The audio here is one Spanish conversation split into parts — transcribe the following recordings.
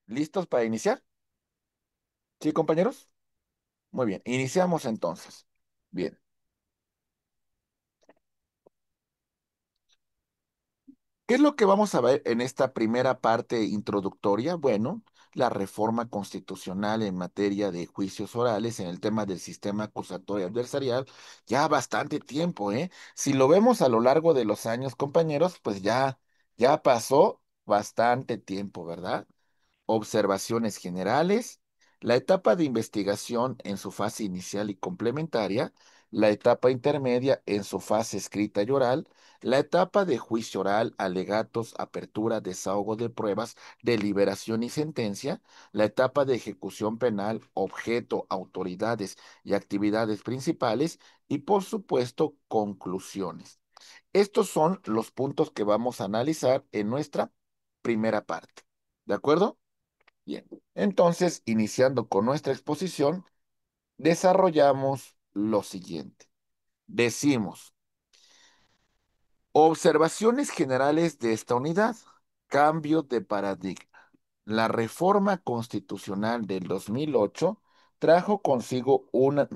¿Listos para iniciar? ¿Sí, compañeros? Muy bien, iniciamos entonces. Bien, ¿qué es lo que vamos a ver en esta primera parte introductoria? Bueno, la reforma constitucional en materia de juicios orales en el tema del sistema acusatorio adversarial, ya bastante tiempo, ¿eh? Si lo vemos a lo largo de los años, compañeros, pues ya pasó bastante tiempo, ¿verdad? Observaciones generales, la etapa de investigación en su fase inicial y complementaria, la etapa intermedia en su fase escrita y oral, la etapa de juicio oral, alegatos, apertura, desahogo de pruebas, deliberación y sentencia, la etapa de ejecución penal, objeto, autoridades y actividades principales y, por supuesto, conclusiones. Estos son los puntos que vamos a analizar en nuestra primera parte. ¿De acuerdo? Bien, entonces, iniciando con nuestra exposición, desarrollamos lo siguiente. Decimos, observaciones generales de esta unidad, cambio de paradigma. La reforma constitucional del 2008 trajo consigo un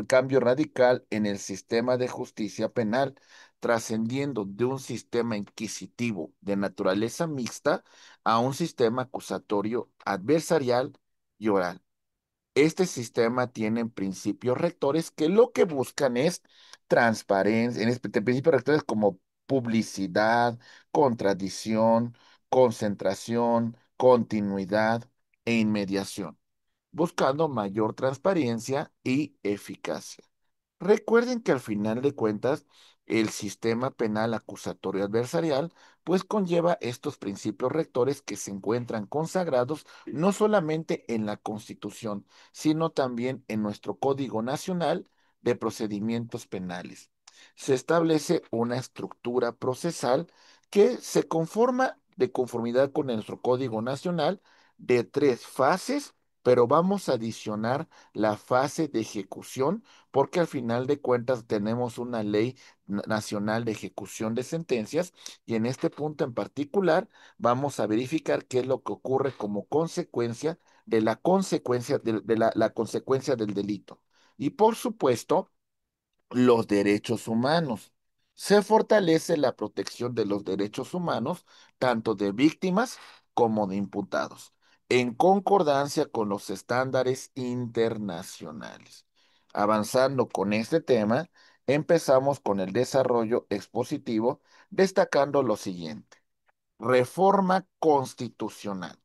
cambio radical en el sistema de justicia penal, trascendiendo de un sistema inquisitivo de naturaleza mixta a un sistema acusatorio adversarial y oral. Este sistema tiene principios rectores que lo que buscan es transparencia, principios rectores como publicidad, contradicción, concentración, continuidad e inmediación, buscando mayor transparencia y eficacia. Recuerden que al final de cuentas, el sistema penal acusatorio adversarial pues conlleva estos principios rectores que se encuentran consagrados no solamente en la Constitución, sino también en nuestro Código Nacional de Procedimientos Penales. Se establece una estructura procesal que se conforma de conformidad con nuestro Código Nacional de tres fases, pero vamos a adicionar la fase de ejecución porque al final de cuentas tenemos una ley nacional de ejecución de sentencias y en este punto en particular vamos a verificar qué es lo que ocurre como consecuencia de la consecuencia la consecuencia del delito. Y por supuesto, los derechos humanos. Se fortalece la protección de los derechos humanos, tanto de víctimas como de imputados, en concordancia con los estándares internacionales. Avanzando con este tema, empezamos con el desarrollo expositivo, destacando lo siguiente. Reforma constitucional.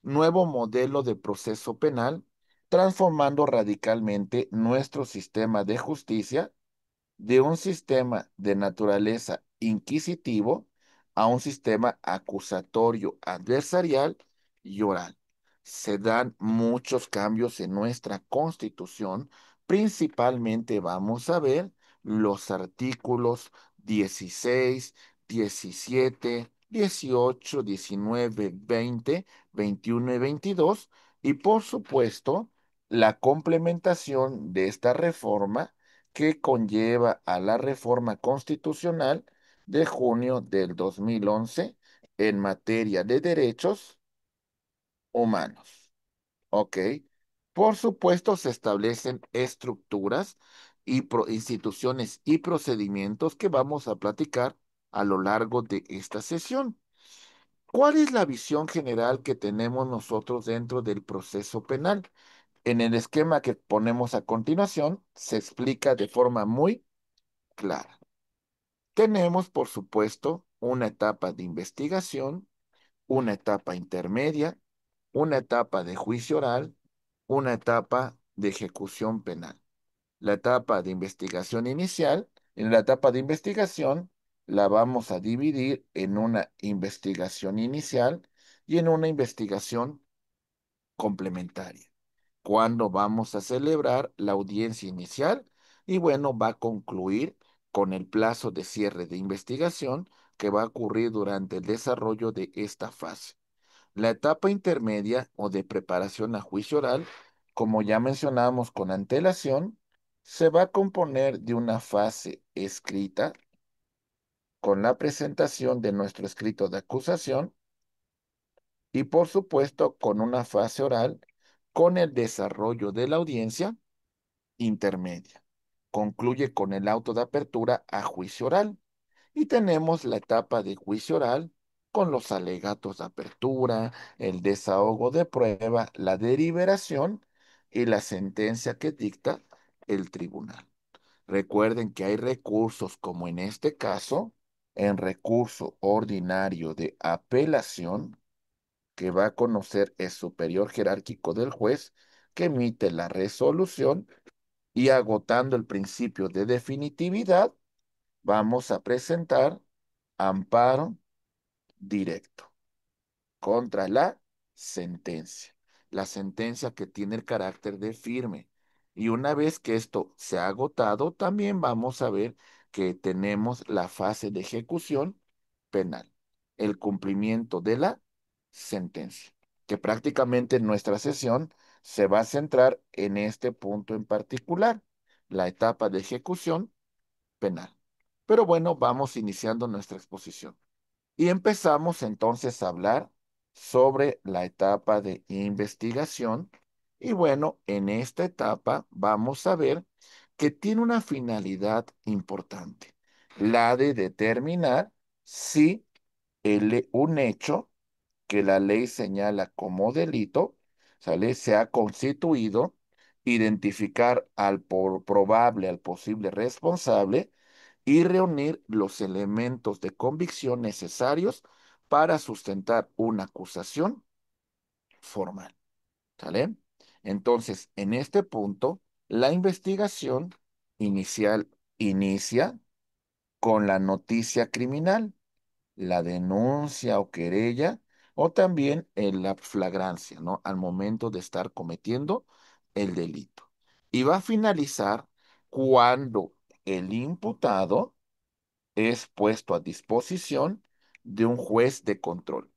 Nuevo modelo de proceso penal, transformando radicalmente nuestro sistema de justicia de un sistema de naturaleza inquisitivo a un sistema acusatorio adversarial y oral. Se dan muchos cambios en nuestra Constitución, principalmente vamos a ver los artículos 16, 17, 18, 19, 20, 21 y 22 y por supuesto la complementación de esta reforma que conlleva a la reforma constitucional de junio del 2011 en materia de derechos humanos. ¿Ok? Por supuesto, se establecen estructuras y instituciones y procedimientos que vamos a platicar a lo largo de esta sesión. ¿Cuál es la visión general que tenemos nosotros dentro del proceso penal? En el esquema que ponemos a continuación, se explica de forma muy clara. Tenemos, por supuesto, una etapa de investigación, una etapa intermedia, una etapa de juicio oral, una etapa de ejecución penal. La etapa de investigación inicial, en la etapa de investigación la vamos a dividir en una investigación inicial y en una investigación complementaria. Cuándo vamos a celebrar la audiencia inicial y bueno, va a concluir con el plazo de cierre de investigación que va a ocurrir durante el desarrollo de esta fase. La etapa intermedia o de preparación a juicio oral, como ya mencionamos con antelación, se va a componer de una fase escrita con la presentación de nuestro escrito de acusación y por supuesto con una fase oral con el desarrollo de la audiencia intermedia. Concluye con el auto de apertura a juicio oral y tenemos la etapa de juicio oral con los alegatos de apertura, el desahogo de prueba, la deliberación y la sentencia que dicta el tribunal. Recuerden que hay recursos como en este caso, en recurso ordinario de apelación, que va a conocer el superior jerárquico del juez que emite la resolución y agotando el principio de definitividad, vamos a presentar amparo directo contra la sentencia. La sentencia que tiene el carácter de firme. Y una vez que esto se ha agotado, también vamos a ver que tenemos la fase de ejecución penal, el cumplimiento de la sentencia, que prácticamente en nuestra sesión se va a centrar en este punto en particular, la etapa de ejecución penal. Pero bueno, vamos iniciando nuestra exposición. Y empezamos entonces a hablar sobre la etapa de investigación. Y bueno, en esta etapa vamos a ver que tiene una finalidad importante, la de determinar si un hecho que la ley señala como delito, ¿sale? Se ha constituido, identificar al probable, al posible responsable y reunir los elementos de convicción necesarios para sustentar una acusación formal, ¿sale? Entonces, en este punto, la investigación inicial inicia con la noticia criminal, la denuncia o querella, o también en la flagrancia, ¿no? Al momento de estar cometiendo el delito. Y va a finalizar cuando el imputado es puesto a disposición de un juez de control.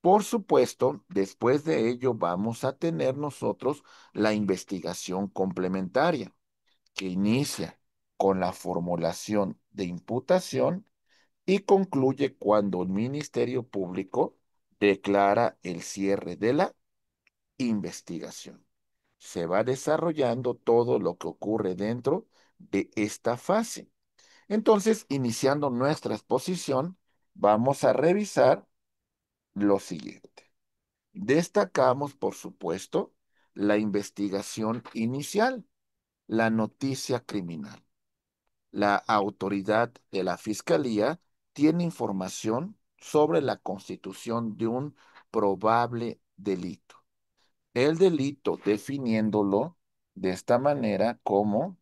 Por supuesto, después de ello vamos a tener nosotros la investigación complementaria, que inicia con la formulación de imputación y concluye cuando el Ministerio Público declara el cierre de la investigación. Se va desarrollando todo lo que ocurre dentro de esta fase. Entonces, iniciando nuestra exposición, vamos a revisar lo siguiente. Destacamos, por supuesto, la investigación inicial, la noticia criminal. La autoridad de la Fiscalía tiene información sobre la constitución de un probable delito. El delito definiéndolo de esta manera como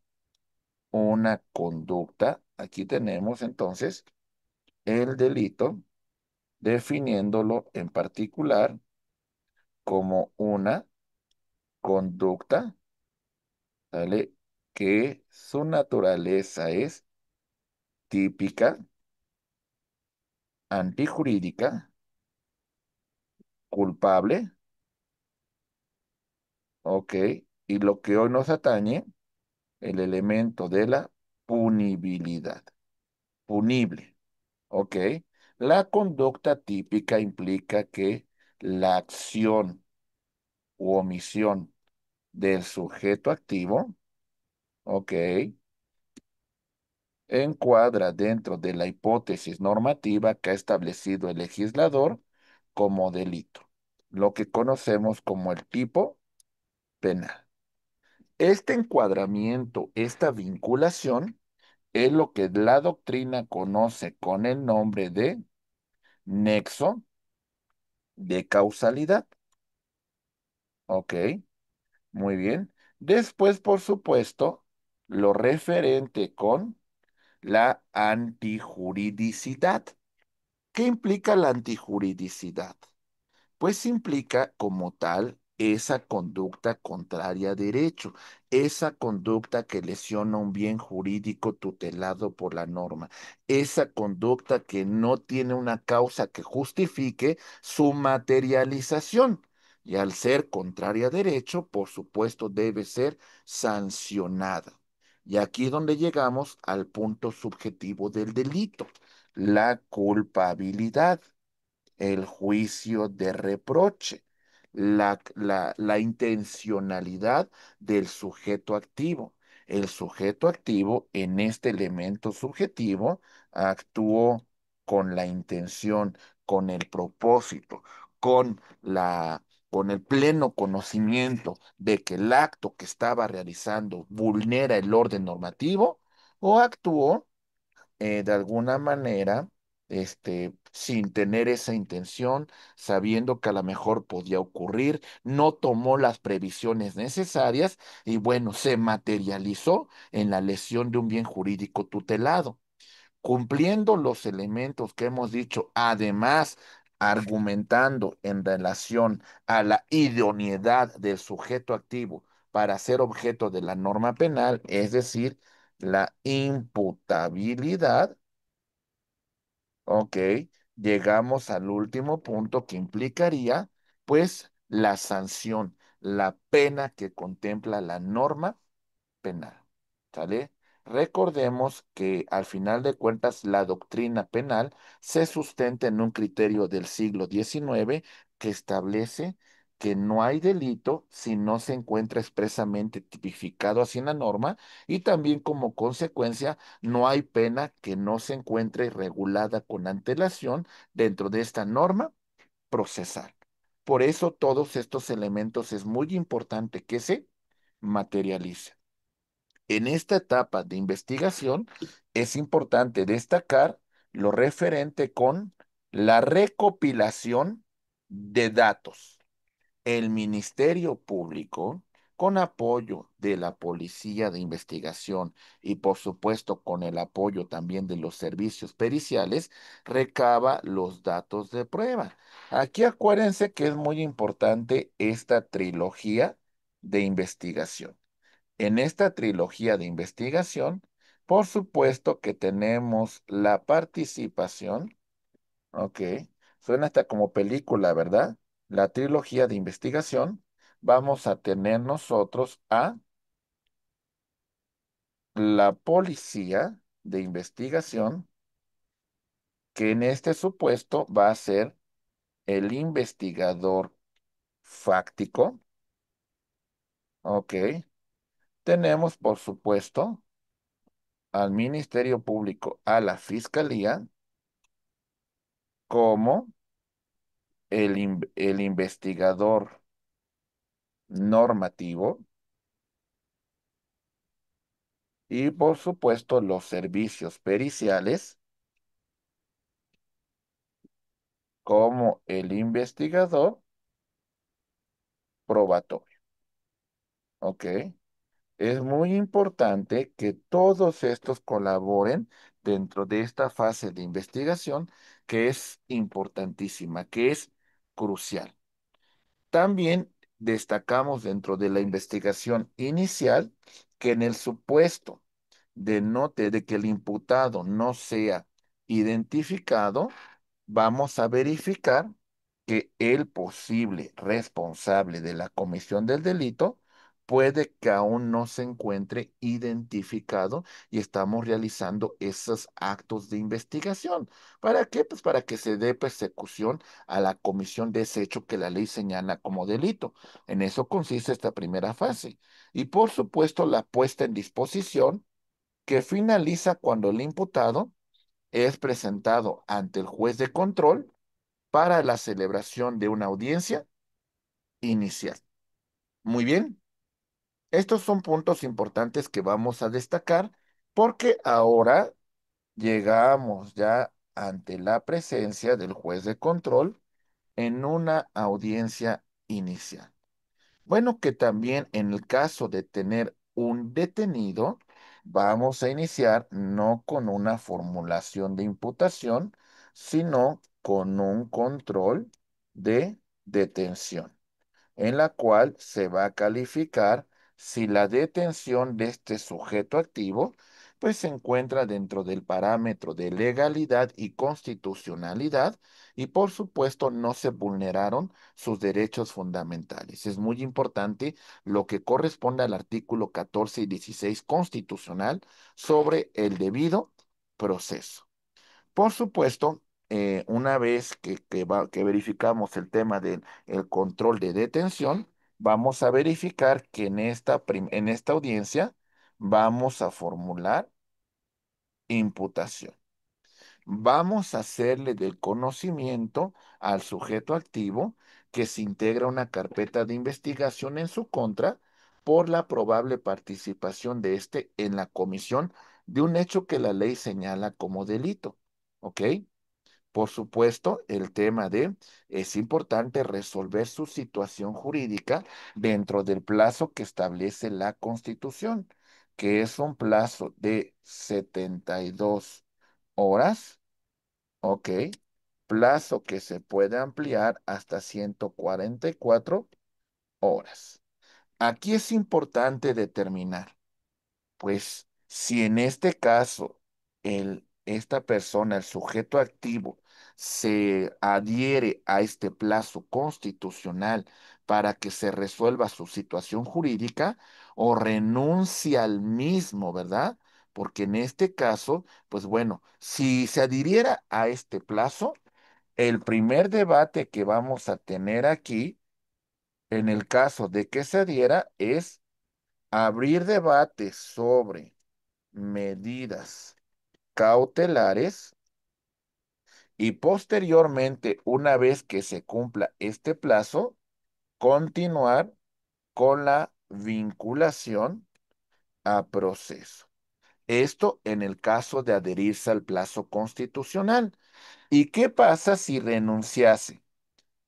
una conducta. Aquí tenemos entonces el delito definiéndolo en particular como una conducta, ¿vale? Que su naturaleza es típica, antijurídica, culpable, ¿ok? Y lo que hoy nos atañe, el elemento de la punibilidad, punible, ¿ok? La conducta típica implica que la acción u omisión del sujeto activo, ¿ok? Encuadra dentro de la hipótesis normativa que ha establecido el legislador como delito, lo que conocemos como el tipo penal. Este encuadramiento, esta vinculación, es lo que la doctrina conoce con el nombre de nexo de causalidad. ¿Ok? Muy bien. Después, por supuesto, lo referente con la antijuridicidad. ¿Qué implica la antijuridicidad? Pues implica como tal esa conducta contraria a derecho, esa conducta que lesiona un bien jurídico tutelado por la norma, esa conducta que no tiene una causa que justifique su materialización. Y al ser contraria a derecho, por supuesto, debe ser sancionada. Y aquí donde llegamos al punto subjetivo del delito, la culpabilidad, el juicio de reproche, la intencionalidad del sujeto activo. El sujeto activo en este elemento subjetivo actuó con la intención, con el propósito, con con el pleno conocimiento de que el acto que estaba realizando vulnera el orden normativo o actuó de alguna manera, sin tener esa intención, sabiendo que a lo mejor podía ocurrir, no tomó las previsiones necesarias y bueno, se materializó en la lesión de un bien jurídico tutelado. Cumpliendo los elementos que hemos dicho, además argumentando en relación a la idoneidad del sujeto activo para ser objeto de la norma penal, es decir, la imputabilidad. Ok, llegamos al último punto que implicaría, pues, la sanción, la pena que contempla la norma penal. ¿Sale? Recordemos que al final de cuentas la doctrina penal se sustenta en un criterio del siglo XIX que establece que no hay delito si no se encuentra expresamente tipificado así en la norma y también como consecuencia no hay pena que no se encuentre regulada con antelación dentro de esta norma procesal. Por eso todos estos elementos es muy importante que se materialicen. En esta etapa de investigación es importante destacar lo referente con la recopilación de datos. El Ministerio Público, con apoyo de la Policía de Investigación y por supuesto con el apoyo también de los servicios periciales, recaba los datos de prueba. Aquí acuérdense que es muy importante esta trilogía de investigación. En esta trilogía de investigación, por supuesto que tenemos la participación, ok, suena hasta como película, ¿verdad? La trilogía de investigación, vamos a tener nosotros a la policía de investigación, que en este supuesto va a ser el investigador fáctico, ok. Tenemos, por supuesto, al Ministerio Público, a la Fiscalía, como el investigador normativo y, por supuesto, los servicios periciales como el investigador probatorio. ¿Ok? Es muy importante que todos estos colaboren dentro de esta fase de investigación que es importantísima, que es crucial. También destacamos dentro de la investigación inicial que en el supuesto de que el imputado no sea identificado, vamos a verificar que el posible responsable de la comisión del delito puede que aún no se encuentre identificado y estamos realizando esos actos de investigación. ¿Para qué? Pues para que se dé persecución a la comisión de ese hecho que la ley señala como delito. En eso consiste esta primera fase. Y por supuesto, la puesta en disposición que finaliza cuando el imputado es presentado ante el juez de control para la celebración de una audiencia inicial. Muy bien, estos son puntos importantes que vamos a destacar porque ahora llegamos ya ante la presencia del juez de control en una audiencia inicial. Bueno, que también en el caso de tener un detenido, vamos a iniciar no con una formulación de imputación, sino con un control de detención. en la cual se va a calificar si la detención de este sujeto activo pues se encuentra dentro del parámetro de legalidad y constitucionalidad y por supuesto no se vulneraron sus derechos fundamentales. Es muy importante lo que corresponde al artículo 14 y 16 constitucional sobre el debido proceso. Por supuesto, una vez que verificamos el tema del el control de detención, vamos a verificar que en esta audiencia vamos a formular imputación. Vamos a hacerle del conocimiento al sujeto activo que se integra una carpeta de investigación en su contra por la probable participación de éste en la comisión de un hecho que la ley señala como delito. ¿Ok? Por supuesto, el tema de es importante resolver su situación jurídica dentro del plazo que establece la Constitución, que es un plazo de 72 horas, ¿ok? Plazo que se puede ampliar hasta 144 horas. Aquí es importante determinar. Pues si en este caso esta persona, el sujeto activo, se adhiere a este plazo constitucional para que se resuelva su situación jurídica o renuncia al mismo, ¿verdad? Porque en este caso, pues bueno, si se adhiriera a este plazo, el primer debate que vamos a tener aquí, en el caso de que se adhiera, es abrir debate sobre medidas cautelares y posteriormente, una vez que se cumpla este plazo, continuar con la vinculación a proceso. Esto en el caso de adherirse al plazo constitucional. ¿Y qué pasa si renunciase?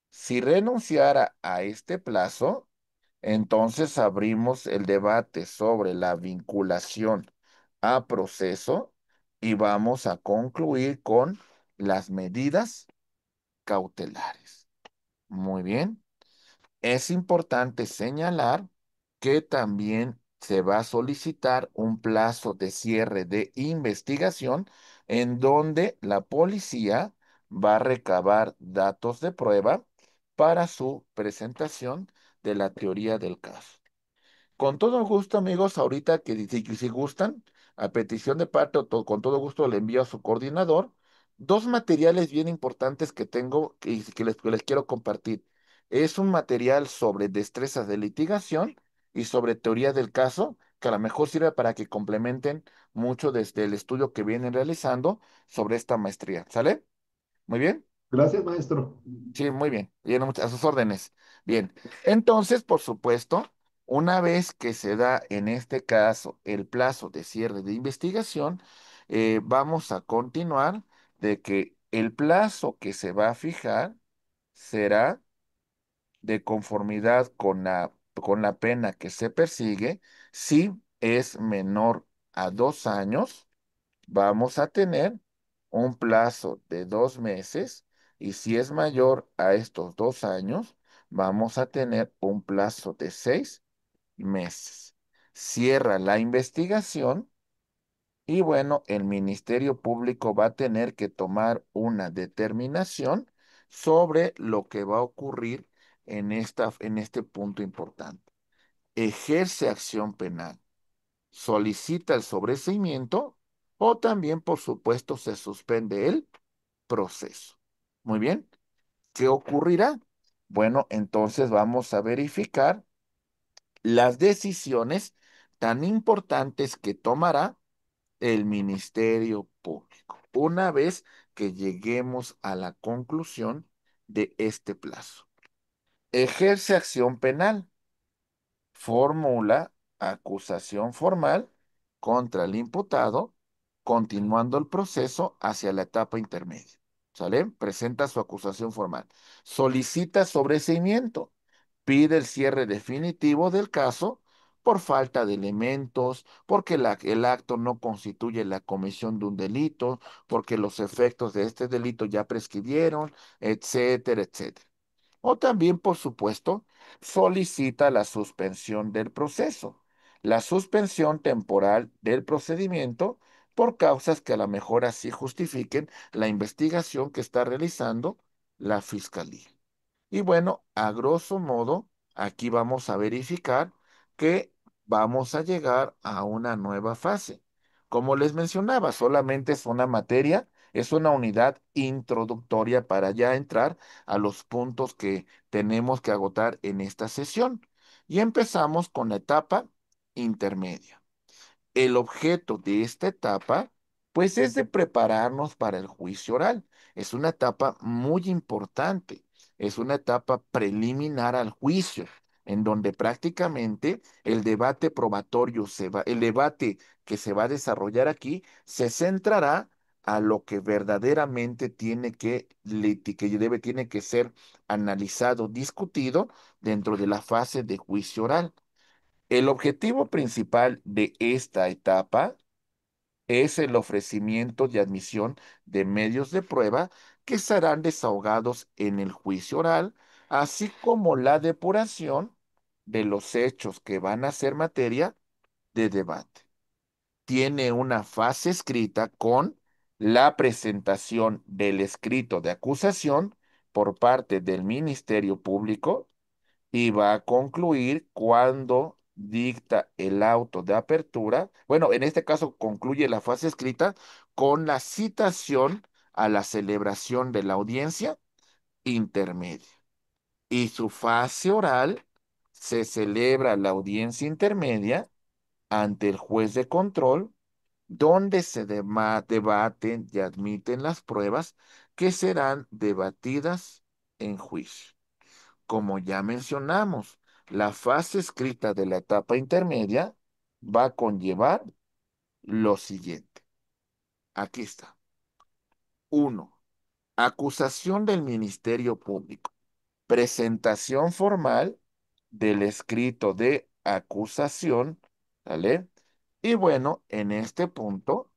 Si renunciara a este plazo, entonces abrimos el debate sobre la vinculación a proceso y vamos a concluir con las medidas cautelares. Muy bien. Es importante señalar que también se va a solicitar un plazo de cierre de investigación en donde la policía va a recabar datos de prueba para su presentación de la teoría del caso. Con todo gusto, amigos, ahorita si gustan, a petición de parte, con todo gusto le envío a su coordinador dos materiales bien importantes que tengo que les quiero compartir. Es un material sobre destrezas de litigación y sobre teoría del caso, que a lo mejor sirve para que complementen mucho desde el estudio que vienen realizando sobre esta maestría. ¿Sale? Muy bien. Gracias, maestro. Sí, muy bien. Bien, a sus órdenes. Bien. Entonces, por supuesto, una vez que se da en este caso el plazo de cierre de investigación, vamos a continuar de que el plazo que se va a fijar será de conformidad con la pena que se persigue. Si es menor a 2 años, vamos a tener un plazo de 2 meses y si es mayor a estos 2 años, vamos a tener un plazo de 6 meses. Cierra la investigación y bueno, el Ministerio Público va a tener que tomar una determinación sobre lo que va a ocurrir en este punto importante. Ejerce acción penal, solicita el sobreseimiento o también, por supuesto, se suspende el proceso. Muy bien, ¿qué ocurrirá? Bueno, entonces vamos a verificar las decisiones tan importantes que tomará el Ministerio Público una vez que lleguemos a la conclusión de este plazo. Ejerce acción penal. Formula acusación formal contra el imputado, continuando el proceso hacia la etapa intermedia. ¿Sale? Presenta su acusación formal. Solicita sobreseimiento. Pide el cierre definitivo del caso por falta de elementos, porque el acto no constituye la comisión de un delito, porque los efectos de este delito ya prescribieron, etcétera, etcétera. O también, por supuesto, solicita la suspensión del proceso, la suspensión temporal del procedimiento por causas que a lo mejor así justifiquen la investigación que está realizando la fiscalía. Y bueno, a grosso modo, aquí vamos a verificar que vamos a llegar a una nueva fase. Como les mencionaba, solamente es una materia, es una unidad introductoria para ya entrar a los puntos que tenemos que agotar en esta sesión. Y empezamos con la etapa intermedia. El objeto de esta etapa, pues es de prepararnos para el juicio oral. Es una etapa muy importante, es una etapa preliminar al juicio, en donde prácticamente el debate probatorio el debate que se va a desarrollar aquí se centrará a lo que verdaderamente tiene que ser analizado, discutido dentro de la fase de juicio oral. El objetivo principal de esta etapa es el ofrecimiento de admisión de medios de prueba que serán desahogados en el juicio oral, así como la depuración de los hechos que van a ser materia de debate. Tiene una fase escrita con la presentación del escrito de acusación por parte del Ministerio Público y va a concluir cuando dicta el auto de apertura. Bueno, en este caso concluye la fase escrita con la citación a la celebración de la audiencia intermedia. Y su fase oral se celebra la audiencia intermedia ante el juez de control, donde se debaten y admiten las pruebas que serán debatidas en juicio. Como ya mencionamos, la fase escrita de la etapa intermedia va a conllevar lo siguiente. Aquí está. Uno, acusación del Ministerio Público. Presentación formal del escrito de acusación, ¿vale? Y bueno, en este punto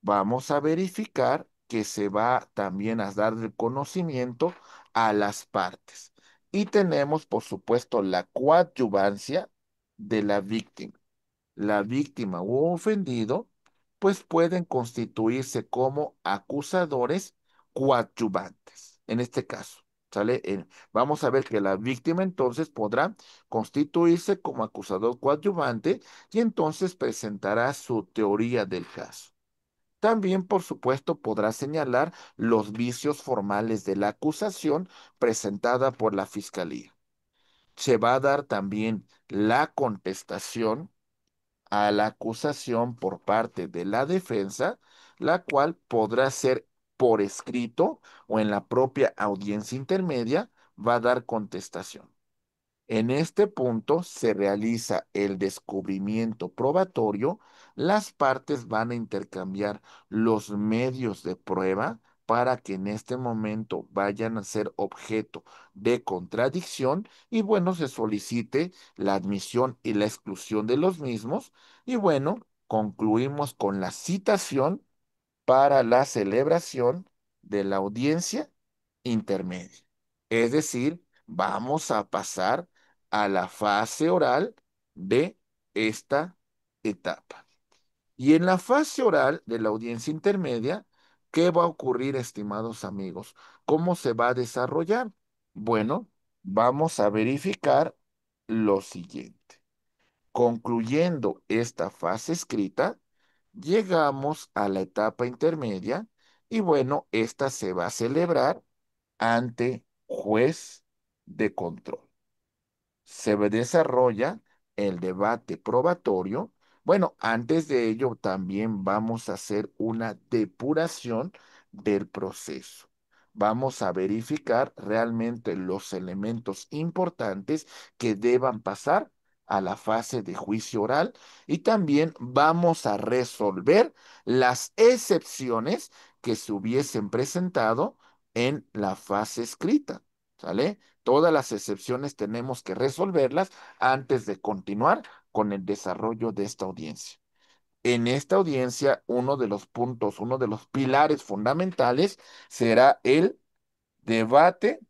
vamos a verificar que se va también a dar el conocimiento a las partes. Y tenemos, por supuesto, la coadyuvancia de la víctima. La víctima u ofendido, pues pueden constituirse como acusadores coadyuvantes. En este caso, ¿sale? Vamos a ver que la víctima entonces podrá constituirse como acusador coadyuvante y entonces presentará su teoría del caso. También, por supuesto, podrá señalar los vicios formales de la acusación presentada por la Fiscalía. Se va a dar también la contestación a la acusación por parte de la defensa, la cual podrá ser por escrito o en la propia audiencia intermedia, va a dar contestación. En este punto se realiza el descubrimiento probatorio. Las partes van a intercambiar los medios de prueba para que en este momento vayan a ser objeto de contradicción y bueno, se solicite la admisión y la exclusión de los mismos. Y bueno, concluimos con la citación para la celebración de la audiencia intermedia. Es decir, vamos a pasar a la fase oral de esta etapa. Y en la fase oral de la audiencia intermedia, ¿qué va a ocurrir, estimados amigos? ¿Cómo se va a desarrollar? Bueno, vamos a verificar lo siguiente. Concluyendo esta fase escrita, llegamos a la etapa intermedia y bueno, esta se va a celebrar ante juez de control. Se desarrolla el debate probatorio. Bueno, antes de ello también vamos a hacer una depuración del proceso. Vamos a verificar realmente los elementos importantes que deban pasar a la fase de juicio oral y también vamos a resolver las excepciones que se hubiesen presentado en la fase escrita. ¿Sale? Todas las excepciones tenemos que resolverlas antes de continuar con el desarrollo de esta audiencia. En esta audiencia, uno de los puntos, uno de los pilares fundamentales será el debate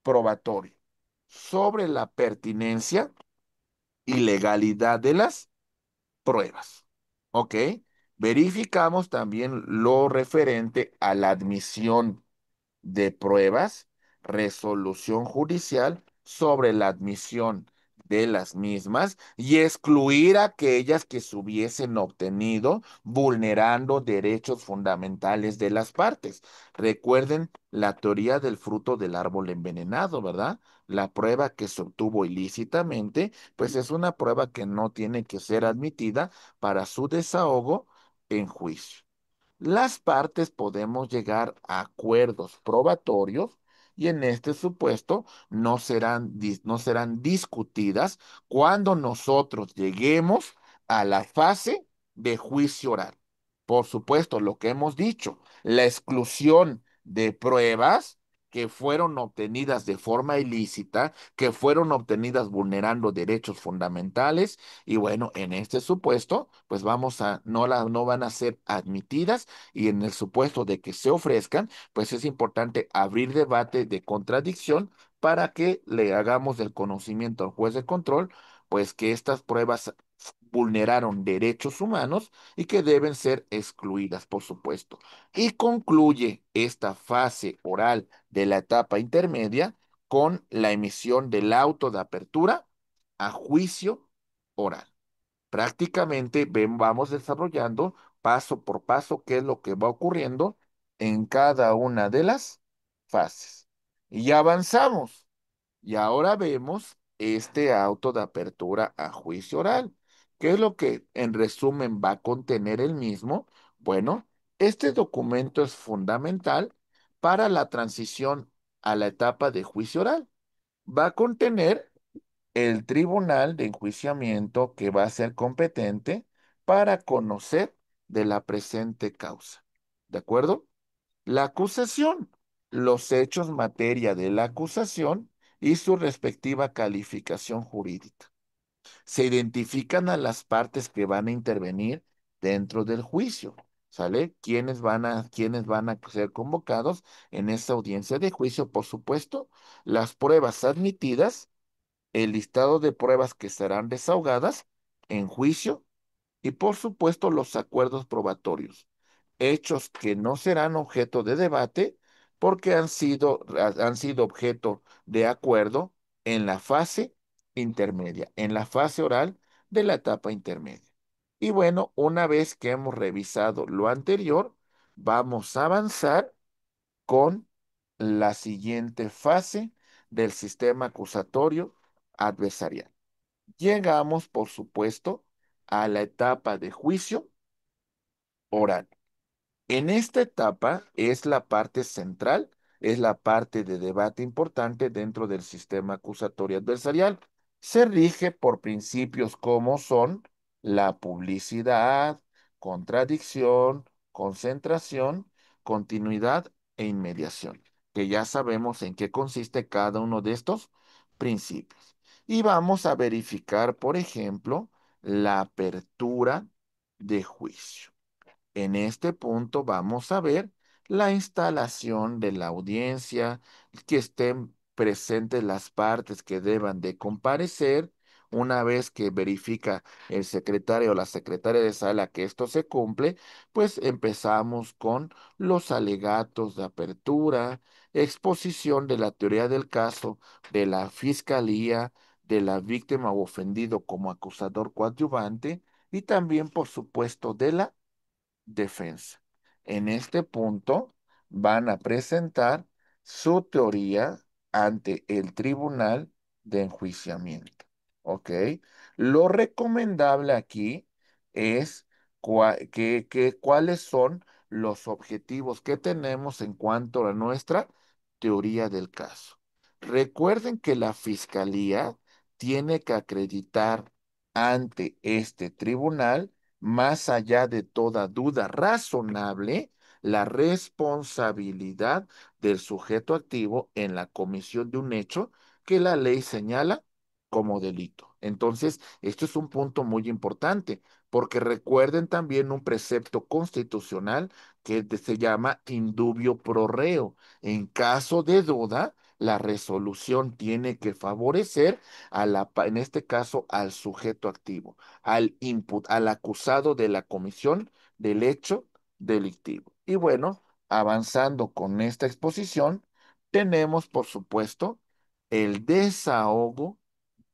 probatorio sobre la pertinencia y legalidad de las pruebas. ¿Ok? Verificamos también lo referente a la admisión de pruebas, resolución judicial sobre la admisión de las mismas y excluir aquellas que se hubiesen obtenido vulnerando derechos fundamentales de las partes. Recuerden la teoría del fruto del árbol envenenado, ¿verdad? La prueba que se obtuvo ilícitamente, pues es una prueba que no tiene que ser admitida para su desahogo en juicio. Las partes podemos llegar a acuerdos probatorios y en este supuesto no serán discutidas cuando nosotros lleguemos a la fase de juicio oral. Por supuesto, lo que hemos dicho, la exclusión de pruebas que fueron obtenidas de forma ilícita, que fueron obtenidas vulnerando derechos fundamentales, y bueno, en este supuesto, pues no van a ser admitidas y en el supuesto de que se ofrezcan, pues es importante abrir debate de contradicción para que le hagamos del conocimiento al juez de control, pues que estas pruebas vulneraron derechos humanos y que deben ser excluidas, por supuesto. Y concluye esta fase oral de la etapa intermedia con la emisión del auto de apertura a juicio oral. Prácticamente vamos desarrollando paso por paso qué es lo que va ocurriendo en cada una de las fases. Y ya avanzamos. Y ahora vemos este auto de apertura a juicio oral. ¿Qué es lo que en resumen va a contener el mismo? Bueno, este documento es fundamental para la transición a la etapa de juicio oral. Va a contener el tribunal de enjuiciamiento que va a ser competente para conocer de la presente causa. ¿De acuerdo? La acusación, los hechos materia de la acusación y su respectiva calificación jurídica. Se identifican a las partes que van a intervenir dentro del juicio. ¿Sale? ¿Quiénes van a ser convocados en esta audiencia de juicio? Por supuesto, las pruebas admitidas, el listado de pruebas que serán desahogadas en juicio y por supuesto los acuerdos probatorios, hechos que no serán objeto de debate porque han sido objeto de acuerdo en la fase intermedia, en la fase oral de la etapa intermedia. Y bueno, una vez que hemos revisado lo anterior, vamos a avanzar con la siguiente fase del sistema acusatorio adversarial. Llegamos, por supuesto, a la etapa de juicio oral. En esta etapa es la parte central, es la parte de debate importante dentro del sistema acusatorio adversarial. Se rige por principios como son la publicidad, contradicción, concentración, continuidad e inmediación, que ya sabemos en qué consiste cada uno de estos principios. Y vamos a verificar, por ejemplo, la apertura de juicio. En este punto vamos a ver la instalación de la audiencia, que estén presentes las partes que deban de comparecer. Una vez que verifica el secretario o la secretaria de sala que esto se cumple, pues empezamos con los alegatos de apertura, exposición de la teoría del caso, de la fiscalía, de la víctima o ofendido como acusador coadyuvante y también, por supuesto, de la defensa. En este punto van a presentar su teoría ante el tribunal de enjuiciamiento. ¿Ok? Lo recomendable aquí es cuáles son los objetivos que tenemos en cuanto a nuestra teoría del caso. Recuerden que la fiscalía tiene que acreditar ante este tribunal más allá de toda duda razonable, la responsabilidad del sujeto activo en la comisión de un hecho que la ley señala como delito. Entonces, esto es un punto muy importante, porque recuerden también un precepto constitucional que se llama indubio pro reo. En caso de duda, la resolución tiene que favorecer en este caso, al sujeto activo, al input, al acusado de la comisión del hecho delictivo. Y bueno, avanzando con esta exposición, tenemos, por supuesto, el desahogo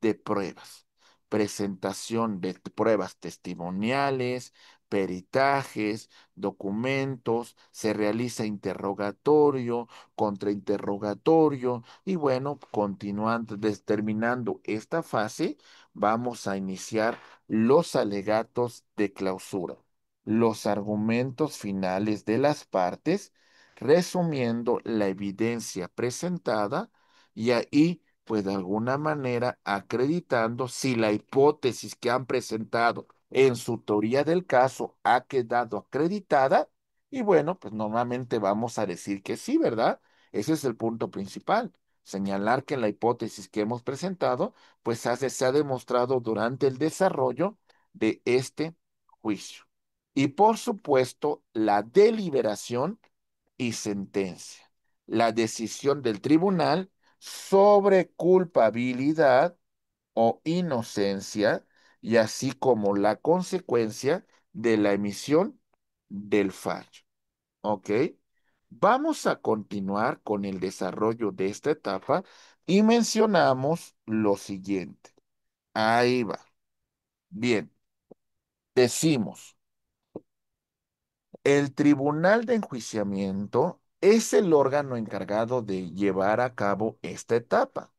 de pruebas, presentación de pruebas testimoniales, peritajes, documentos, se realiza interrogatorio, contrainterrogatorio y bueno, continuando, terminando esta fase, vamos a iniciar los alegatos de clausura, los argumentos finales de las partes, resumiendo la evidencia presentada y ahí pues de alguna manera acreditando si la hipótesis que han presentado en su teoría del caso ha quedado acreditada y bueno, pues normalmente vamos a decir que sí, ¿verdad? Ese es el punto principal, señalar que la hipótesis que hemos presentado pues se ha demostrado durante el desarrollo de este juicio. Y por supuesto, la deliberación y sentencia, la decisión del tribunal sobre culpabilidad o inocencia y así como la consecuencia de la emisión del fallo. ¿Ok? Vamos a continuar con el desarrollo de esta etapa y mencionamos lo siguiente. Ahí va. Bien, decimos. El tribunal de enjuiciamiento es el órgano encargado de llevar a cabo esta etapa.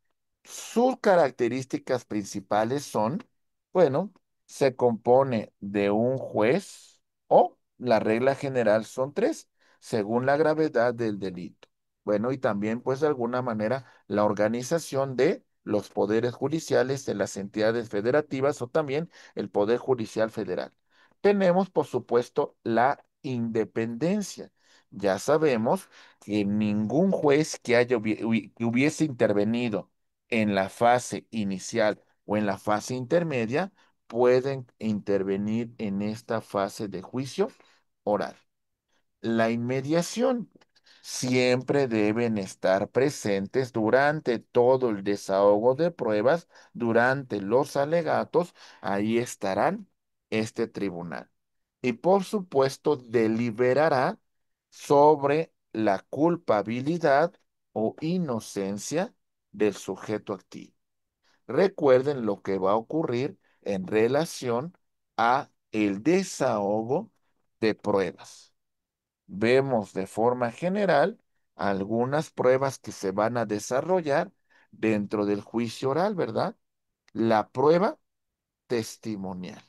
Sus características principales son, bueno, se compone de un juez o la regla general son tres, según la gravedad del delito. Bueno, y también, pues, de alguna manera, la organización de los poderes judiciales de las entidades federativas o también el Poder Judicial Federal. Tenemos, por supuesto, la independencia. Ya sabemos que ningún juez que que hubiese intervenido en la fase inicial o en la fase intermedia pueden intervenir en esta fase de juicio oral. La inmediación. Siempre deben estar presentes durante todo el desahogo de pruebas, durante los alegatos, ahí estarán este tribunal. Y por supuesto, deliberará sobre la culpabilidad o inocencia del sujeto activo. Recuerden lo que va a ocurrir en relación a el desahogo de pruebas. Vemos de forma general algunas pruebas que se van a desarrollar dentro del juicio oral, ¿verdad? La prueba testimonial.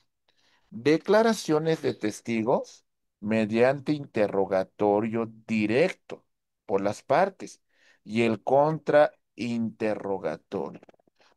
Declaraciones de testigos mediante interrogatorio directo por las partes y el contrainterrogatorio.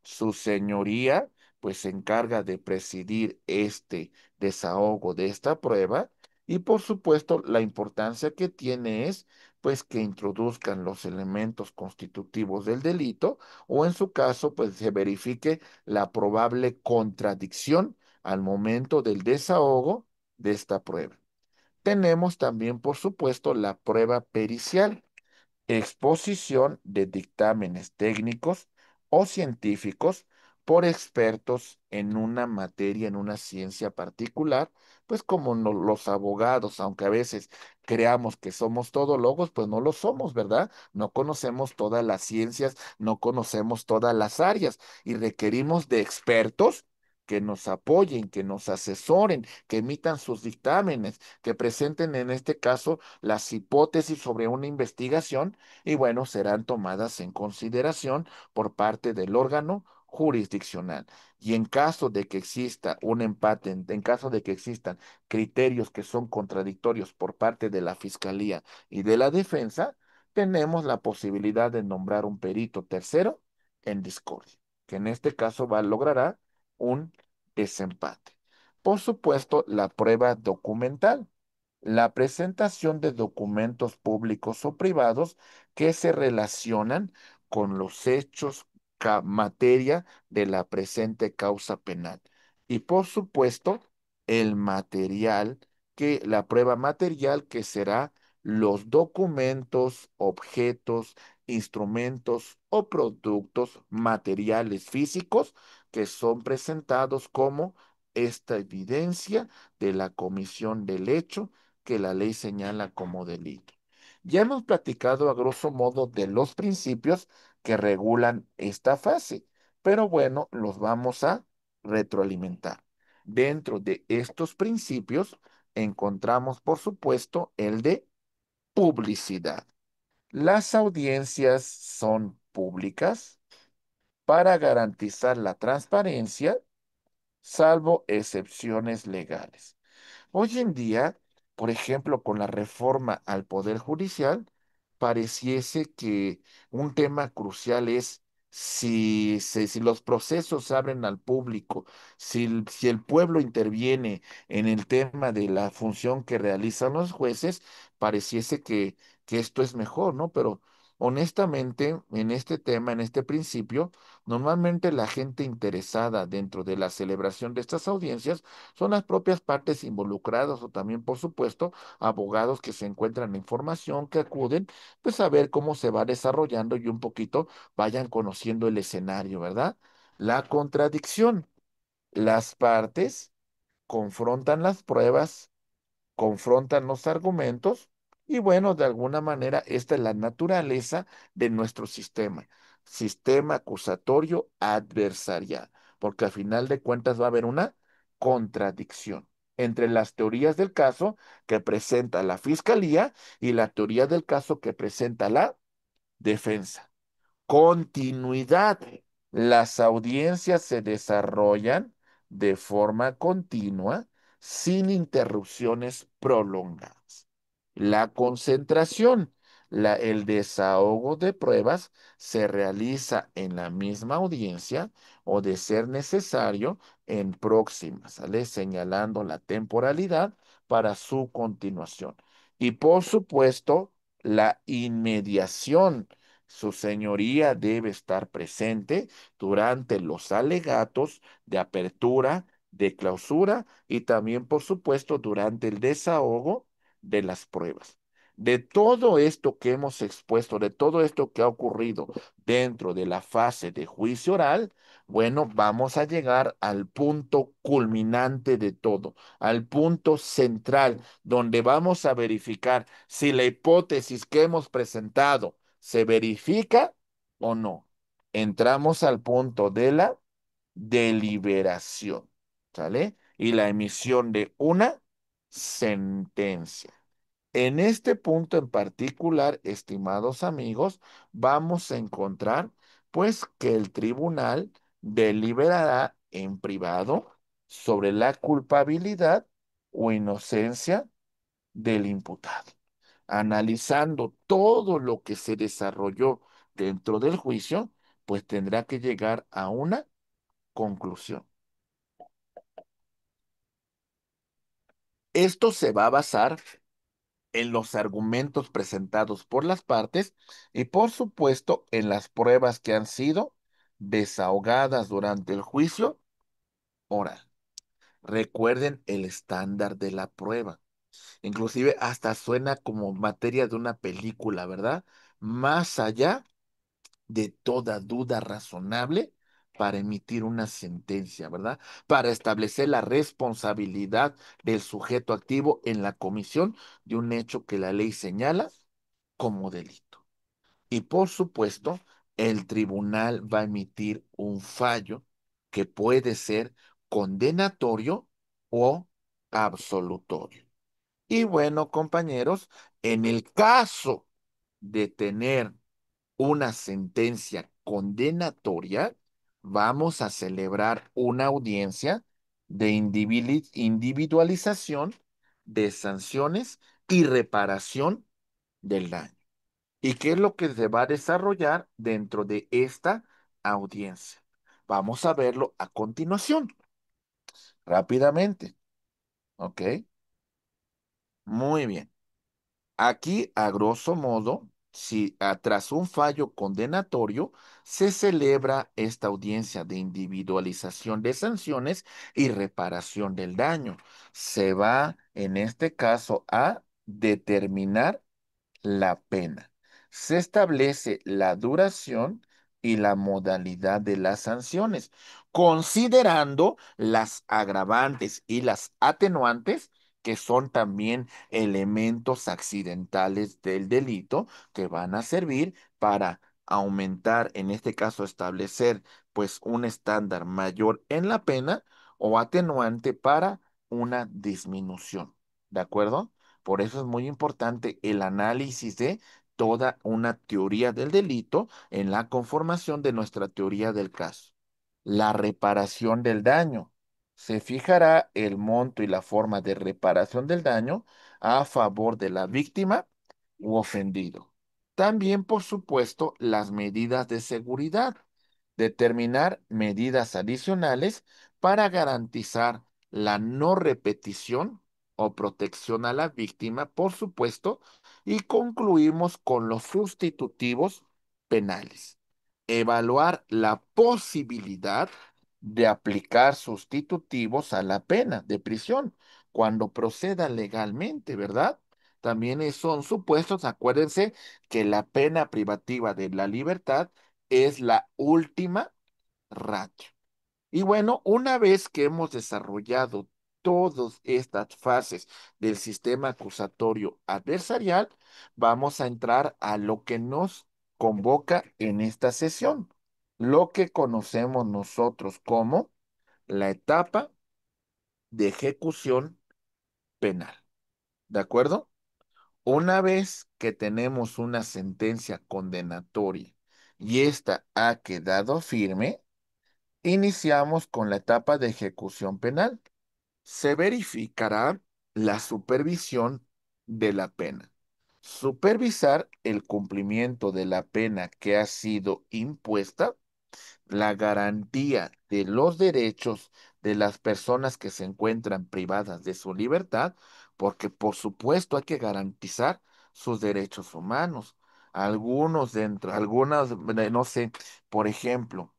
Su señoría, pues se encarga de presidir este desahogo de esta prueba y por supuesto la importancia que tiene es pues que introduzcan los elementos constitutivos del delito o en su caso pues se verifique la probable contradicción al momento del desahogo de esta prueba. Tenemos también, por supuesto, la prueba pericial, exposición de dictámenes técnicos o científicos por expertos en una materia, en una ciencia particular, pues como los abogados, aunque a veces creamos que somos todólogos, pues no lo somos, ¿verdad? No conocemos todas las ciencias, no conocemos todas las áreas y requerimos de expertos que nos apoyen, que nos asesoren, que emitan sus dictámenes, que presenten en este caso las hipótesis sobre una investigación y bueno, serán tomadas en consideración por parte del órgano jurisdiccional. Y en caso de que exista un empate, en caso de que existan criterios que son contradictorios por parte de la Fiscalía y de la Defensa, tenemos la posibilidad de nombrar un perito tercero en discordia, que en este caso logrará un desempate. Por supuesto, la prueba documental, la presentación de documentos públicos o privados que se relacionan con los hechos, materia de la presente causa penal. Y por supuesto, el material, la prueba material que será los documentos, objetos, instrumentos o productos materiales físicos que son presentados como esta evidencia de la comisión del hecho que la ley señala como delito. Ya hemos platicado a grosso modo de los principios que regulan esta fase, pero bueno, los vamos a retroalimentar. Dentro de estos principios encontramos, por supuesto, el de publicidad. Las audiencias son públicas para garantizar la transparencia, salvo excepciones legales. Hoy en día, por ejemplo, con la reforma al Poder Judicial, pareciese que un tema crucial es si los procesos se abren al público, si el pueblo interviene en el tema de la función que realizan los jueces, pareciese que esto es mejor, ¿no? Pero honestamente, en este tema, en este principio, normalmente la gente interesada dentro de la celebración de estas audiencias son las propias partes involucradas o también, por supuesto, abogados que se encuentran en formación, que acuden, pues a ver cómo se va desarrollando y un poquito vayan conociendo el escenario, ¿verdad? La contradicción. Las partes confrontan las pruebas, confrontan los argumentos y bueno, de alguna manera esta es la naturaleza de nuestro sistema acusatorio adversarial, porque al final de cuentas va a haber una contradicción entre las teorías del caso que presenta la fiscalía y la teoría del caso que presenta la defensa. Continuidad. Las audiencias se desarrollan de forma continua, sin interrupciones prolongadas. La concentración. El desahogo de pruebas se realiza en la misma audiencia o, de ser necesario, en próximas, ¿sale? Señalando la temporalidad para su continuación. Y por supuesto, la inmediación. Su señoría debe estar presente durante los alegatos de apertura, de clausura y también, por supuesto, durante el desahogo de las pruebas. De todo esto que hemos expuesto, de todo esto que ha ocurrido dentro de la fase de juicio oral, bueno, vamos a llegar al punto culminante de todo, al punto central, donde vamos a verificar si la hipótesis que hemos presentado se verifica o no. Entramos al punto de la deliberación, ¿sale? Y la emisión de una sentencia. En este punto en particular, estimados amigos, vamos a encontrar pues que el tribunal deliberará en privado sobre la culpabilidad o inocencia del imputado, analizando todo lo que se desarrolló dentro del juicio, pues tendrá que llegar a una conclusión. Esto se va a basar en los argumentos presentados por las partes y, por supuesto, en las pruebas que han sido desahogadas durante el juicio oral. Recuerden el estándar de la prueba. Inclusive hasta suena como materia de una película, ¿verdad? Más allá de toda duda razonable para emitir una sentencia, ¿verdad? Para establecer la responsabilidad del sujeto activo en la comisión de un hecho que la ley señala como delito. Y por supuesto, el tribunal va a emitir un fallo que puede ser condenatorio o absolutorio. Y bueno, compañeros, en el caso de tener una sentencia condenatoria, vamos a celebrar una audiencia de individualización de sanciones y reparación del daño. ¿Y qué es lo que se va a desarrollar dentro de esta audiencia? Vamos a verlo a continuación, rápidamente. ¿Ok? Muy bien. Aquí, a grosso modo, si tras un fallo condenatorio se celebra esta audiencia de individualización de sanciones y reparación del daño, se va en este caso a determinar la pena. Se establece la duración y la modalidad de las sanciones, considerando las agravantes y las atenuantes, que son también elementos accidentales del delito que van a servir para aumentar, en este caso establecer pues un estándar mayor en la pena o atenuante para una disminución. ¿De acuerdo? Por eso es muy importante el análisis de toda una teoría del delito en la conformación de nuestra teoría del caso. La reparación del daño. Se fijará el monto y la forma de reparación del daño a favor de la víctima u ofendido. También, por supuesto, las medidas de seguridad. Determinar medidas adicionales para garantizar la no repetición o protección a la víctima, por supuesto, y concluimos con los sustitutivos penales. Evaluar la posibilidad de aplicar sustitutivos a la pena de prisión cuando proceda legalmente, ¿verdad? También son supuestos, acuérdense que la pena privativa de la libertad es la última ratio. Y bueno, una vez que hemos desarrollado todas estas fases del sistema acusatorio adversarial, vamos a entrar a lo que nos convoca en esta sesión, lo que conocemos nosotros como la etapa de ejecución penal. ¿De acuerdo? Una vez que tenemos una sentencia condenatoria y esta ha quedado firme, iniciamos con la etapa de ejecución penal. Se verificará la supervisión de la pena. Supervisar el cumplimiento de la pena que ha sido impuesta, la garantía de los derechos de las personas que se encuentran privadas de su libertad, porque por supuesto hay que garantizar sus derechos humanos. Algunos dentro, algunas, no sé, por ejemplo,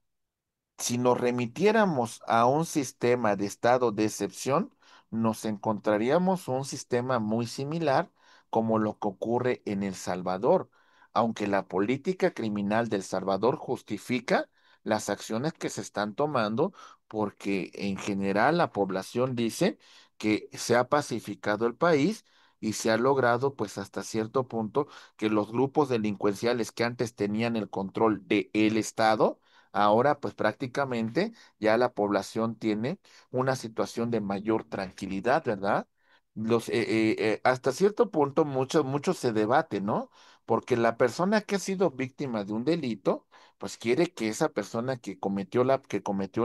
si nos remitiéramos a un sistema de estado de excepción, nos encontraríamos un sistema muy similar como lo que ocurre en El Salvador, aunque la política criminal del Salvador justifica las acciones que se están tomando porque en general la población dice que se ha pacificado el país y se ha logrado pues hasta cierto punto que los grupos delincuenciales que antes tenían el control del Estado, ahora, pues prácticamente ya la población tiene una situación de mayor tranquilidad, ¿verdad? Hasta cierto punto mucho se debate, ¿no? Porque la persona que ha sido víctima de un delito, pues quiere que esa persona que cometió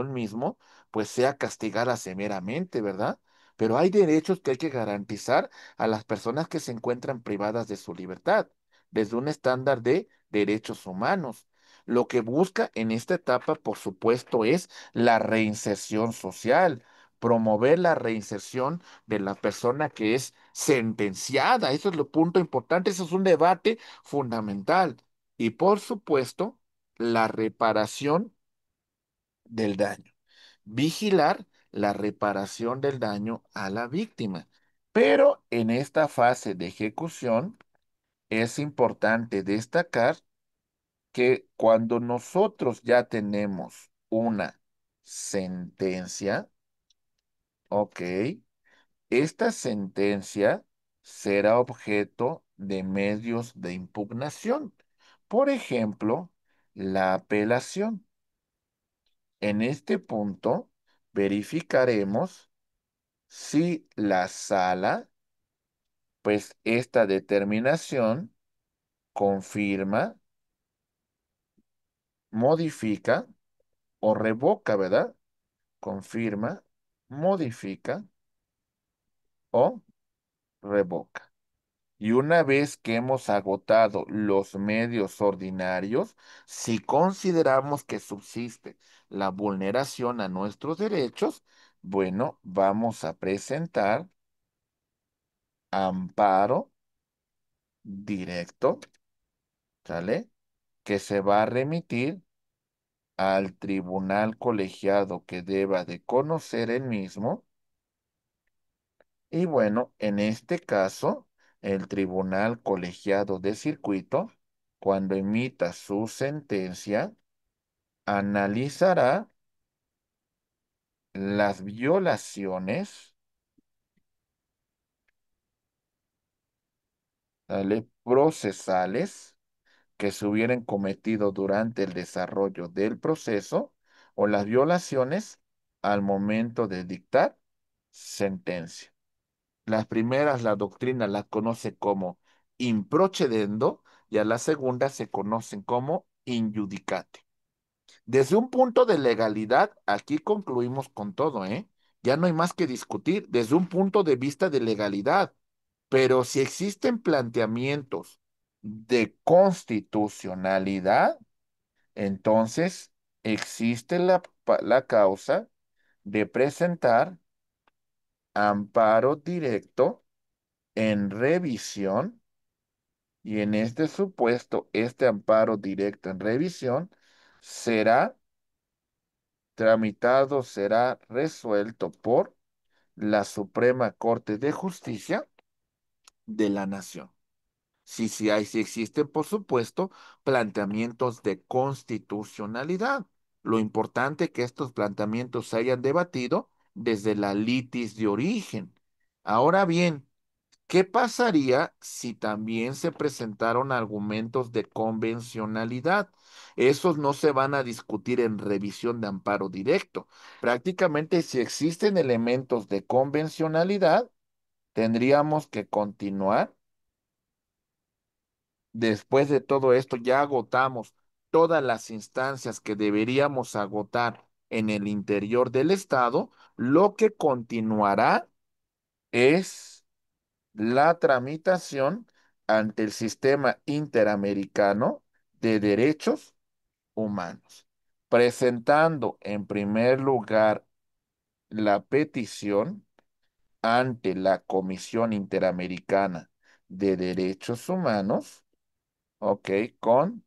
el mismo, pues sea castigada severamente, ¿verdad? Pero hay derechos que hay que garantizar a las personas que se encuentran privadas de su libertad, desde un estándar de derechos humanos. Lo que busca en esta etapa, por supuesto, es la reinserción social, promover la reinserción de la persona que es sentenciada. Eso es lo punto importante, eso es un debate fundamental. Y por supuesto, la reparación del daño. Vigilar la reparación del daño a la víctima. Pero en esta fase de ejecución es importante destacar que cuando nosotros ya tenemos una sentencia, ok, esta sentencia será objeto de medios de impugnación. Por ejemplo, la apelación. En este punto, verificaremos si la sala, pues esta determinación confirma, modifica o revoca, ¿verdad? Confirma, modifica o revoca. Y una vez que hemos agotado los medios ordinarios, si consideramos que subsiste la vulneración a nuestros derechos, bueno, vamos a presentar amparo directo, ¿sale? Que se va a remitir al tribunal colegiado que deba de conocer el mismo. Y bueno, en este caso, el tribunal colegiado de circuito cuando emita su sentencia, analizará las violaciones, ¿vale?, procesales que se hubieran cometido durante el desarrollo del proceso o las violaciones al momento de dictar sentencia. Las primeras, la doctrina las conoce como in procedendo y a la segunda se conocen como in judicate. Desde un punto de legalidad, aquí concluimos con todo, ¿eh? Ya no hay más que discutir desde un punto de vista de legalidad. Pero si existen planteamientos de constitucionalidad, entonces existe la causa de presentar amparo directo en revisión y en este supuesto, este amparo directo en revisión será tramitado, será resuelto por la Suprema Corte de Justicia de la Nación. Sí, sí hay, sí existen, por supuesto, planteamientos de constitucionalidad. Lo importante es que estos planteamientos se hayan debatido desde la litis de origen. Ahora bien, ¿qué pasaría si también se presentaron argumentos de convencionalidad? Esos no se van a discutir en revisión de amparo directo. Prácticamente, si existen elementos de convencionalidad, tendríamos que continuar. Después de todo esto, ya agotamos todas las instancias que deberíamos agotar en el interior del Estado. Lo que continuará es la tramitación ante el Sistema Interamericano de Derechos Humanos, presentando en primer lugar la petición ante la Comisión Interamericana de Derechos Humanos, ok, con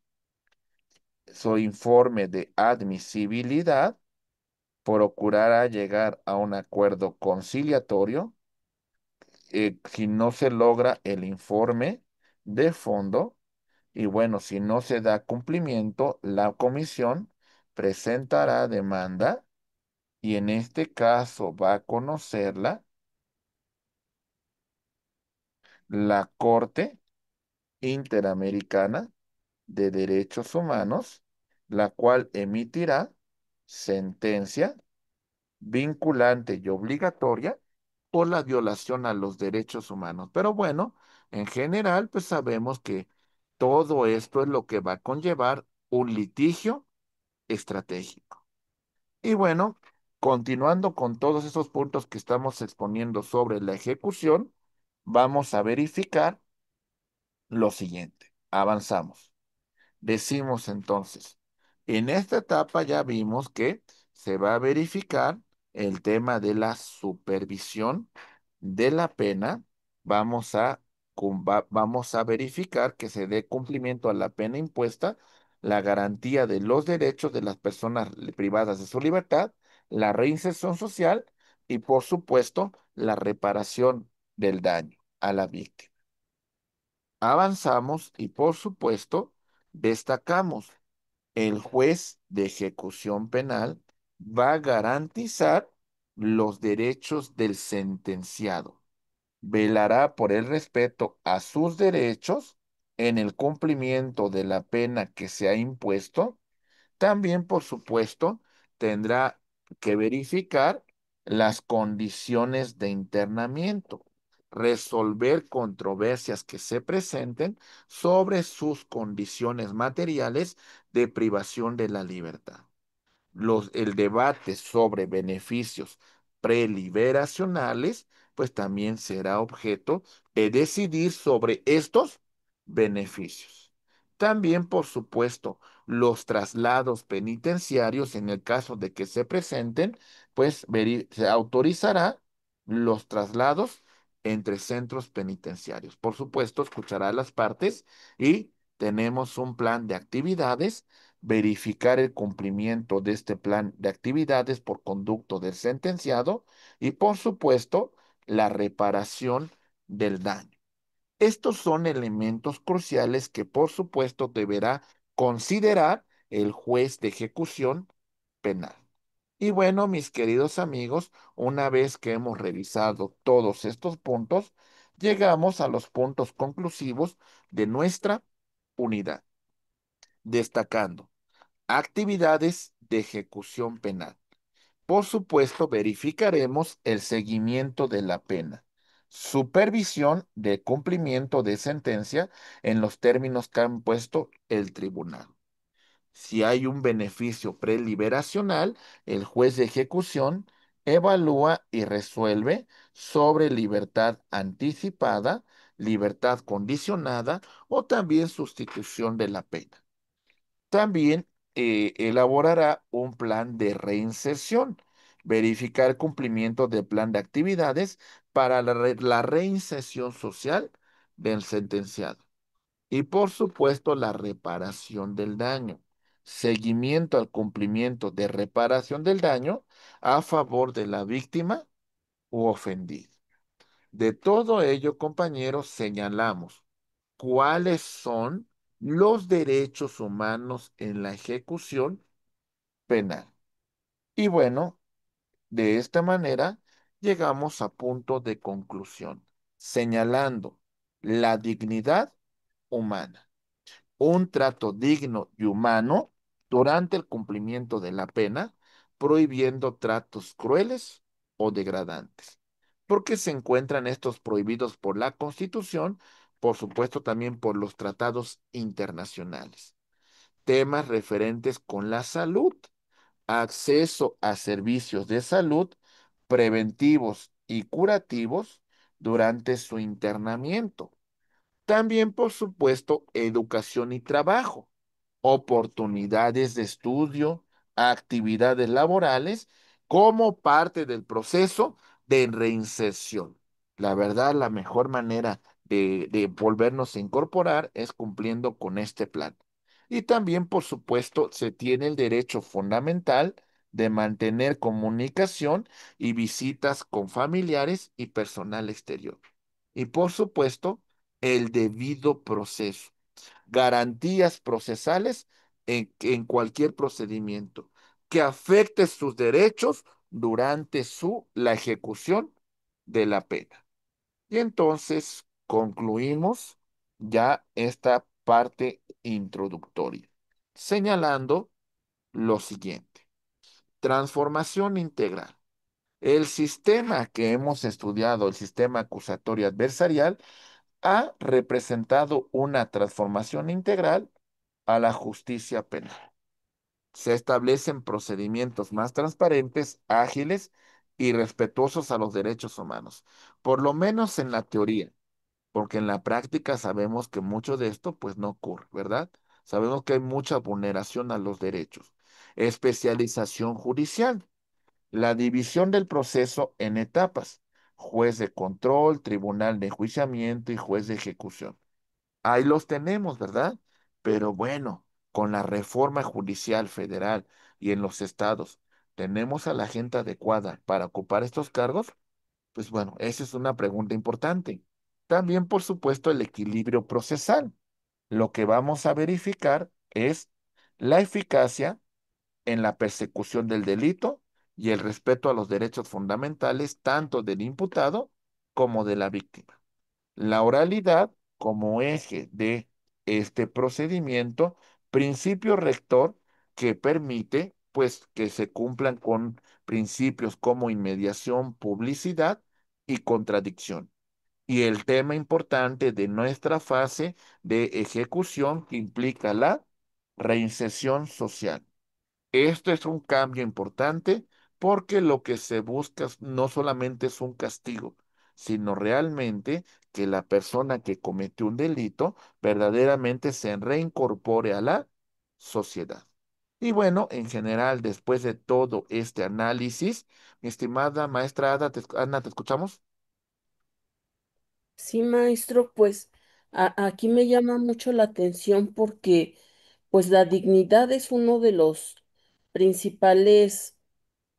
su informe de admisibilidad, procurará llegar a un acuerdo conciliatorio. Si no se logra el informe de fondo, y bueno, si no se da cumplimiento, la comisión presentará demanda y en este caso va a conocerla la Corte Interamericana de Derechos Humanos, la cual emitirá sentencia vinculante y obligatoria por la violación a los derechos humanos. Pero bueno, en general, pues sabemos que todo esto es lo que va a conllevar un litigio estratégico. Y bueno, continuando con todos esos puntos que estamos exponiendo sobre la ejecución, vamos a verificar lo siguiente. Avanzamos. Decimos entonces, en esta etapa ya vimos que se va a verificar el tema de la supervisión de la pena. Vamos a verificar que se dé cumplimiento a la pena impuesta, la garantía de los derechos de las personas privadas de su libertad, la reinserción social y, por supuesto, la reparación del daño a la víctima. Avanzamos y, por supuesto, destacamos, el juez de ejecución penal va a garantizar los derechos del sentenciado. Velará por el respeto a sus derechos en el cumplimiento de la pena que se ha impuesto. También, por supuesto, tendrá que verificar las condiciones de internamiento, resolver controversias que se presenten sobre sus condiciones materiales de privación de la libertad. El debate sobre beneficios preliberacionales, pues también será objeto de decidir sobre estos beneficios. También, por supuesto, los traslados penitenciarios, en el caso de que se presenten, pues se autorizará los traslados entre centros penitenciarios. Por supuesto, escuchará a las partes y tenemos un plan de actividades, verificar el cumplimiento de este plan de actividades por conducto del sentenciado y, por supuesto, la reparación del daño. Estos son elementos cruciales que, por supuesto, deberá considerar el juez de ejecución penal. Y bueno, mis queridos amigos, una vez que hemos revisado todos estos puntos, llegamos a los puntos conclusivos de nuestra unidad, destacando actividades de ejecución penal. Por supuesto, verificaremos el seguimiento de la pena, supervisión de cumplimiento de sentencia en los términos que han puesto el tribunal. Si hay un beneficio preliberacional, el juez de ejecución evalúa y resuelve sobre libertad anticipada, libertad condicionada o también sustitución de la pena. También elaborará un plan de reinserción, verificar cumplimiento del plan de actividades para la reinserción social del sentenciado. Y por supuesto, la reparación del daño. Seguimiento al cumplimiento de reparación del daño a favor de la víctima u ofendido. De todo ello, compañeros, señalamos cuáles son los derechos humanos en la ejecución penal. Y bueno, de esta manera llegamos a punto de conclusión, señalando la dignidad humana, un trato digno y humano durante el cumplimiento de la pena, prohibiendo tratos crueles o degradantes. Porque se encuentran estos prohibidos por la Constitución, por supuesto también por los tratados internacionales. Temas referentes con la salud, acceso a servicios de salud preventivos y curativos durante su internamiento. También, por supuesto, educación y trabajo, oportunidades de estudio, actividades laborales como parte del proceso de reinserción. La verdad, la mejor manera de volvernos a incorporar es cumpliendo con este plan. Y también, por supuesto, se tiene el derecho fundamental de mantener comunicación y visitas con familiares y personal exterior. Y por supuesto, el debido proceso, garantías procesales en cualquier procedimiento que afecte sus derechos durante la ejecución de la pena. Y entonces concluimos ya esta parte introductoria, señalando lo siguiente. Transformación integral. El sistema que hemos estudiado, el sistema acusatorio adversarial, ha representado una transformación integral a la justicia penal. Se establecen procedimientos más transparentes, ágiles y respetuosos a los derechos humanos, por lo menos en la teoría, porque en la práctica sabemos que mucho de esto pues no ocurre, ¿verdad? Sabemos que hay mucha vulneración a los derechos. Especialización judicial, la división del proceso en etapas, juez de control, tribunal de enjuiciamiento y juez de ejecución. Ahí los tenemos, ¿verdad? Pero bueno, con la reforma judicial federal y en los estados, ¿tenemos a la gente adecuada para ocupar estos cargos? Pues bueno, esa es una pregunta importante. También, por supuesto, el equilibrio procesal. Lo que vamos a verificar es la eficacia en la persecución del delito y el respeto a los derechos fundamentales tanto del imputado como de la víctima. La oralidad como eje de este procedimiento, principio rector que permite pues que se cumplan con principios como inmediación, publicidad y contradicción. Y el tema importante de nuestra fase de ejecución que implica la reinserción social. Esto es un cambio importante porque lo que se busca no solamente es un castigo, sino realmente que la persona que cometió un delito verdaderamente se reincorpore a la sociedad. Y bueno, en general, después de todo este análisis, mi estimada maestra Ana, ¿te escuchamos? Sí, maestro, pues aquí me llama mucho la atención porque pues la dignidad es uno de los principales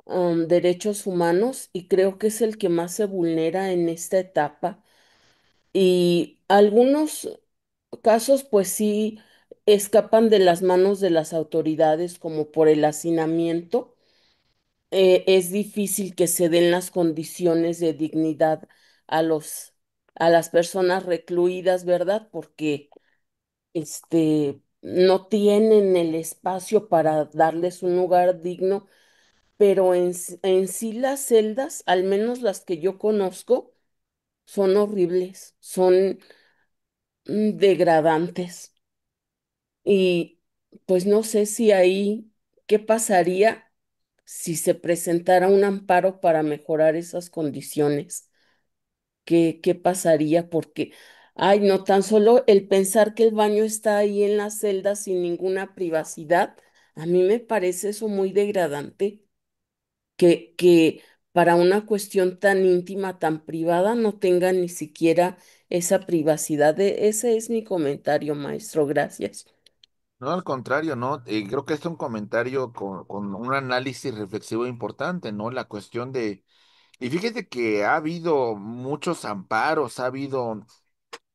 derechos humanos y creo que es el que más se vulnera en esta etapa. Algunos casos, pues sí, escapan de las manos de las autoridades, como por el hacinamiento. Es difícil que se den las condiciones de dignidad a a las personas recluidas, ¿verdad? Porque no tienen el espacio para darles un lugar digno, pero en sí las celdas, al menos las que yo conozco, son horribles, son degradantes. Y pues no sé si ahí, ¿qué pasaría si se presentara un amparo para mejorar esas condiciones? ¿Qué pasaría? Porque, ay, no tan solo el pensar que el baño está ahí en la celda sin ninguna privacidad, a mí me parece eso muy degradante, que para una cuestión tan íntima, tan privada, no tenga ni siquiera esa privacidad. Ese es mi comentario, maestro. Gracias. No, al contrario, ¿no? Creo que es un comentario con un análisis reflexivo importante, ¿no? La cuestión de... Y fíjate que ha habido muchos amparos, ha habido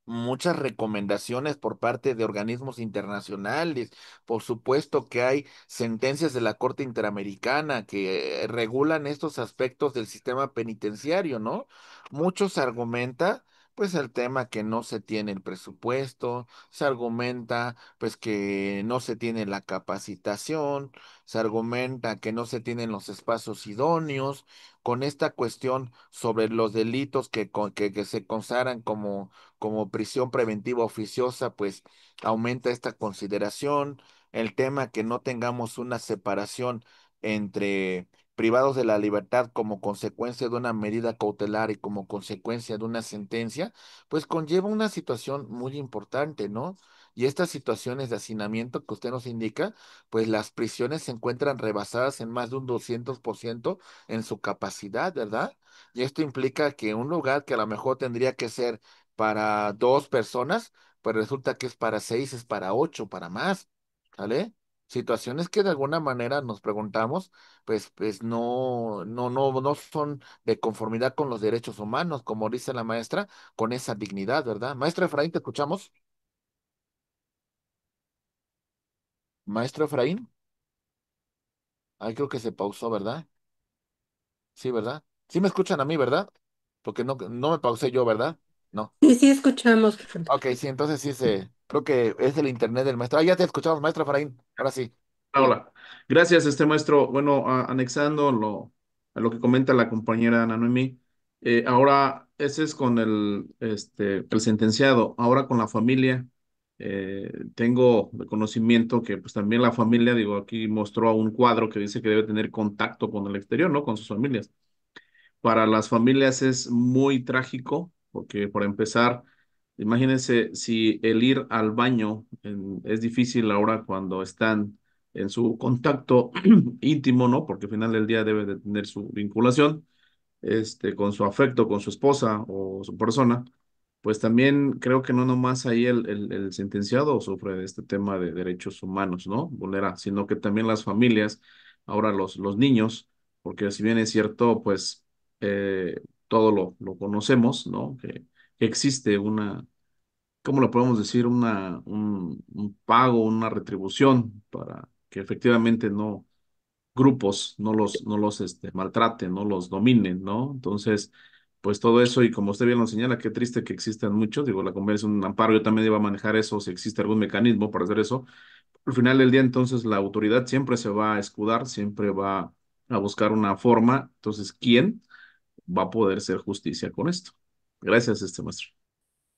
muchas recomendaciones por parte de organismos internacionales. Por supuesto que hay sentencias de la Corte Interamericana que regulan estos aspectos del sistema penitenciario, ¿no? Muchos argumenta, pues, el tema que no se tiene el presupuesto, se argumenta, pues, que no se tiene la capacitación, se argumenta que no se tienen los espacios idóneos, con esta cuestión sobre los delitos que se consagran como prisión preventiva oficiosa, pues aumenta esta consideración. El tema que no tengamos una separación entre privados de la libertad como consecuencia de una medida cautelar y como consecuencia de una sentencia, pues conlleva una situación muy importante, ¿no? Y estas situaciones de hacinamiento que usted nos indica, pues las prisiones se encuentran rebasadas en más de un 200% en su capacidad, ¿verdad? Y esto implica que un lugar que a lo mejor tendría que ser para dos personas, pues resulta que es para seis, es para ocho, para más, ¿sale? Situaciones que de alguna manera nos preguntamos, pues no son de conformidad con los derechos humanos, como dice la maestra, con esa dignidad, ¿verdad? Maestro Efraín, ¿te escuchamos? Maestro Efraín, ay, creo que se pausó, ¿verdad? Sí, ¿verdad? Sí me escuchan a mí, ¿verdad? Porque no me pausé yo, ¿verdad? No. Sí, sí, escuchamos. Ok, sí, entonces sí creo que es el internet del maestro. Ah, ya te escuchamos, maestro Efraín. Ahora sí. Hola. Gracias, maestro. Bueno, anexando a lo que comenta la compañera Ana Noemí, ahora ese es con el sentenciado. Ahora con la familia, tengo de conocimiento que pues también la familia, digo, aquí mostró un cuadro que dice que debe tener contacto con el exterior, ¿no? Con sus familias. Para las familias es muy trágico porque, por empezar, imagínense si el ir al baño es difícil ahora cuando están en su contacto íntimo, ¿no? Porque al final del día debe de tener su vinculación con su afecto, con su esposa o su persona, pues también creo que no nomás ahí el sentenciado sufre de este tema de derechos humanos, ¿no? Vulnera, sino que también las familias, ahora los niños, porque si bien es cierto, pues todo lo conocemos, ¿no? Que existe ¿cómo lo podemos decir? Un pago, una retribución para que efectivamente no grupos no los maltraten, no los dominen, ¿no? Entonces, pues todo eso, y como usted bien lo señala, qué triste que existan muchos, digo, la convención es un amparo, yo también iba a manejar eso, si existe algún mecanismo para hacer eso. Al final del día, entonces, la autoridad siempre se va a escudar, siempre va a buscar una forma, entonces, ¿quién va a poder hacer justicia con esto? Gracias, maestro.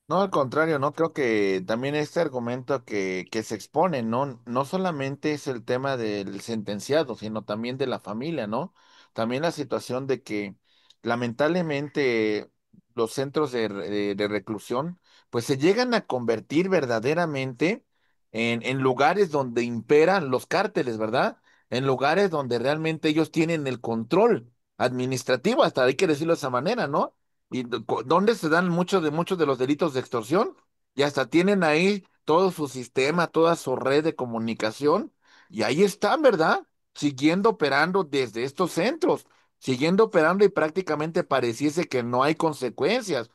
No, al contrario, no creo que también este argumento que se expone, ¿no? No solamente es el tema del sentenciado, sino también de la familia, ¿no? También la situación de que lamentablemente los centros de reclusión, pues se llegan a convertir verdaderamente en lugares donde imperan los cárteles, ¿verdad? En lugares donde realmente ellos tienen el control administrativo, hasta hay que decirlo de esa manera, ¿no? Y dónde se dan muchos de los delitos de extorsión, y hasta tienen ahí todo su sistema, toda su red de comunicación, y ahí están, ¿verdad? Siguiendo operando desde estos centros, siguiendo operando y prácticamente pareciese que no hay consecuencias.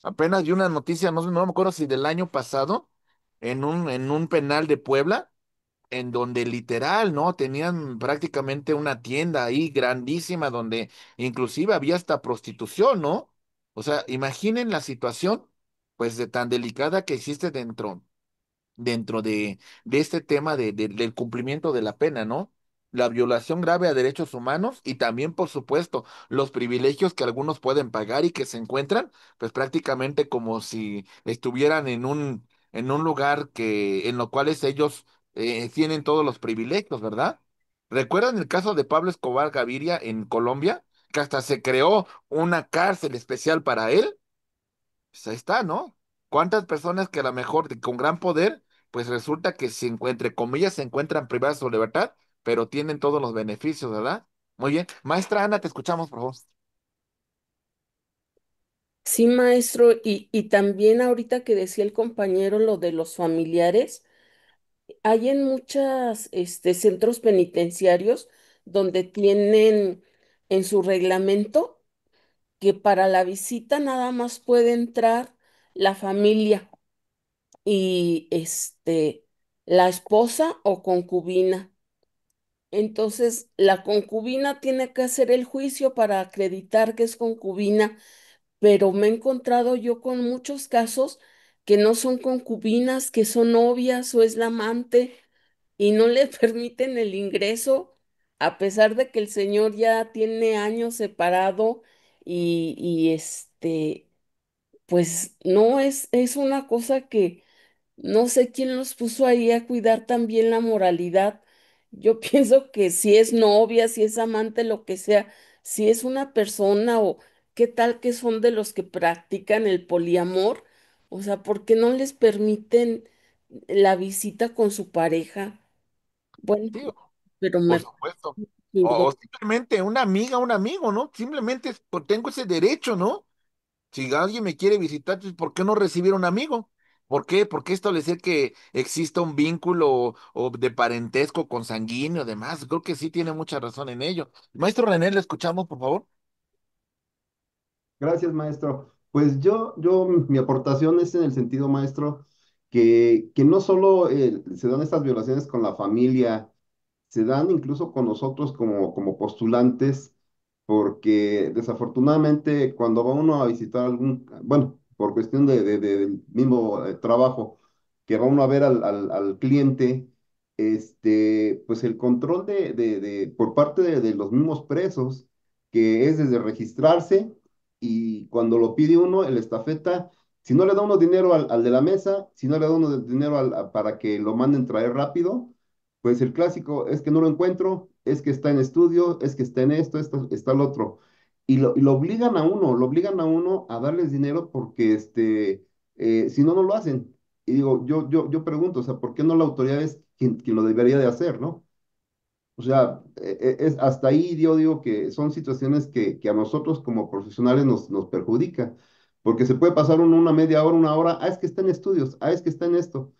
Apenas vi una noticia, no me acuerdo si del año pasado, en un penal de Puebla, en donde literal, ¿no? Tenían prácticamente una tienda ahí grandísima donde inclusive había hasta prostitución, ¿no? O sea, imaginen la situación, pues, de tan delicada que existe dentro de este tema del cumplimiento de la pena, ¿no? La violación grave a derechos humanos y también, por supuesto, los privilegios que algunos pueden pagar y que se encuentran, pues prácticamente como si estuvieran en un lugar en lo cuales ellos tienen todos los privilegios, ¿verdad? ¿Recuerdan el caso de Pablo Escobar Gaviria en Colombia? Que hasta se creó una cárcel especial para él. Pues ahí está, ¿no? ¿Cuántas personas que a lo mejor con gran poder, pues resulta que entre comillas, se encuentran privadas de su libertad, pero tienen todos los beneficios, ¿verdad? Muy bien. Maestra Ana, te escuchamos, por favor. Sí, maestro, y también ahorita que decía el compañero lo de los familiares, hay en muchos centros penitenciarios donde tienen en su reglamento que para la visita nada más puede entrar la familia y la esposa o concubina. Entonces, la concubina tiene que hacer el juicio para acreditar que es concubina, pero me he encontrado yo con muchos casos que no son concubinas, que son novias o es la amante y no le permiten el ingreso, a pesar de que el señor ya tiene años separado y pues no es una cosa que no sé quién los puso ahí a cuidar también la moralidad. Yo pienso que si es novia, si es amante, lo que sea, si es una persona o qué tal que son de los que practican el poliamor, o sea, ¿por qué no les permiten la visita con su pareja? Bueno, Sí, pero por me supuesto. O absurdo. simplemente una amiga, un amigo, ¿no? Simplemente tengo ese derecho, ¿no? Si alguien me quiere visitar, pues, ¿por qué no recibir un amigo? ¿Por qué? ¿Por qué establecer que exista un vínculo o de parentesco consanguíneo, demás? Creo que sí tiene mucha razón en ello. Maestro René, le escuchamos, por favor. Gracias, maestro. Pues mi aportación es en el sentido, maestro, que no solo se dan estas violaciones con la familia, se dan incluso con nosotros como postulantes, porque desafortunadamente cuando va uno a visitar bueno, por cuestión del mismo trabajo, que va uno a ver al cliente, pues el control por parte de los mismos presos, que es desde registrarse y cuando lo pide uno, el estafeta, si no le da uno dinero al de la mesa, si no le da uno dinero para que lo manden traer rápido, pues el clásico es que no lo encuentro, es que está en estudio, es que está en esto está el otro. Y lo obligan a uno a darles dinero porque si no, no lo hacen. Y digo, yo pregunto, o sea, ¿por qué no la autoridad es quien lo debería de hacer, ¿no? O sea, hasta ahí yo digo que son situaciones que a nosotros como profesionales nos perjudica, porque se puede pasar uno una media hora, una hora, es que está en estudios, es que está en esto.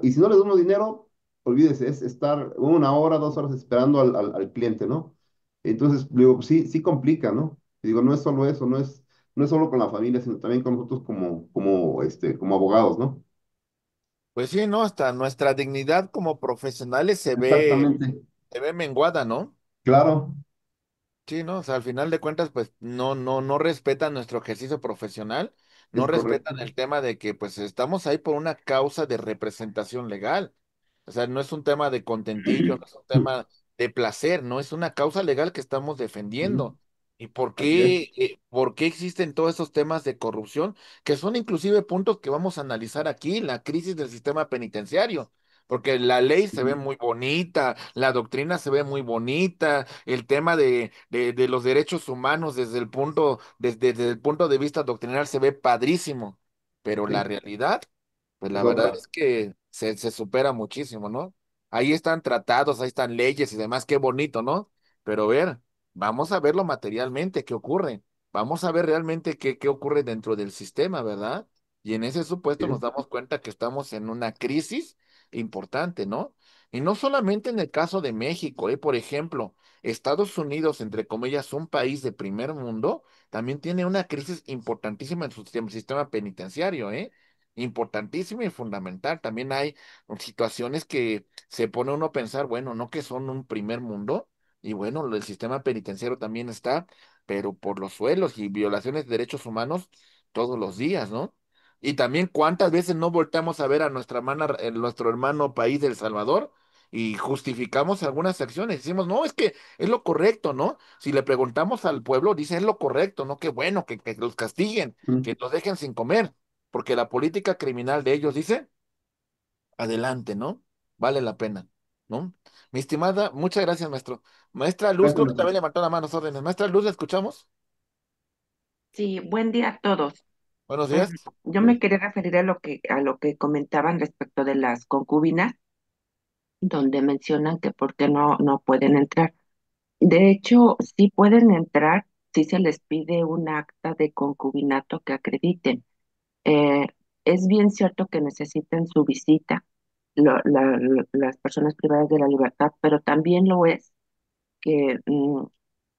Y si no le da uno dinero, olvídese, es estar una hora, 2 horas esperando al cliente, ¿no? Entonces, digo, sí, sí complica, ¿no? Y digo, no es solo eso, no es solo con la familia, sino también con nosotros como abogados, ¿no? Pues sí, ¿no? Hasta nuestra dignidad como profesionales Exactamente, se ve menguada, ¿no? claro, Sí, ¿no? O sea, al final de cuentas, pues no respetan nuestro ejercicio profesional, no es correcto. respetan el tema de que pues estamos ahí por una causa de representación legal. O sea, no es un tema de contentillo, no es un tema de placer, no es una causa legal que estamos Ujú, defendiendo. ¿Y así es. por qué existen todos esos temas de corrupción, que son inclusive puntos que vamos a analizar aquí, la crisis del sistema penitenciario? Porque la ley se ve Ujú, muy bonita, la doctrina se ve muy bonita, el tema de los derechos humanos desde el punto de vista doctrinal se ve padrísimo, pero la sí, realidad, pues es la verdad otra. es que se supera muchísimo, ¿no? Ahí están tratados, ahí están leyes y demás, qué bonito, ¿no? Pero ver, vamos a verlo materialmente, qué ocurre, vamos a ver realmente qué ocurre dentro del sistema, ¿verdad? Y en ese supuesto nos damos cuenta que estamos en una crisis importante, ¿no? Y no solamente en el caso de México, por ejemplo, Estados Unidos, entre comillas, un país de primer mundo, también tiene una crisis importantísima en su sistema penitenciario, ¿eh? Importantísima y fundamental. También hay situaciones que se pone uno a pensar, bueno, no que son un primer mundo, y bueno, el sistema penitenciario también está, pero por los suelos y violaciones de derechos humanos todos los días, ¿no? Y también cuántas veces no volteamos a ver a nuestro hermano país de El Salvador y justificamos algunas acciones. Decimos, no, es que es lo correcto, ¿no? Si le preguntamos al pueblo, dice, es lo correcto, ¿no? Qué bueno, que los castiguen, Mm. que los dejen sin comer, porque la política criminal de ellos dice, adelante, ¿no? Vale la pena, ¿no? Mi estimada, muchas gracias, maestro. Maestra Luz, Gracias, creo que maestro. también levantó la mano, órdenes. Maestra Luz, ¿la escuchamos? Sí, buen día a todos. Buenos Mm, días. Yo me quería referir a lo que comentaban respecto de las concubinas, donde mencionan que por qué no pueden entrar. De hecho, sí pueden entrar si se les pide un acta de concubinato que acrediten. Eh, es bien cierto que necesiten su visita las personas privadas de la libertad, pero también lo es que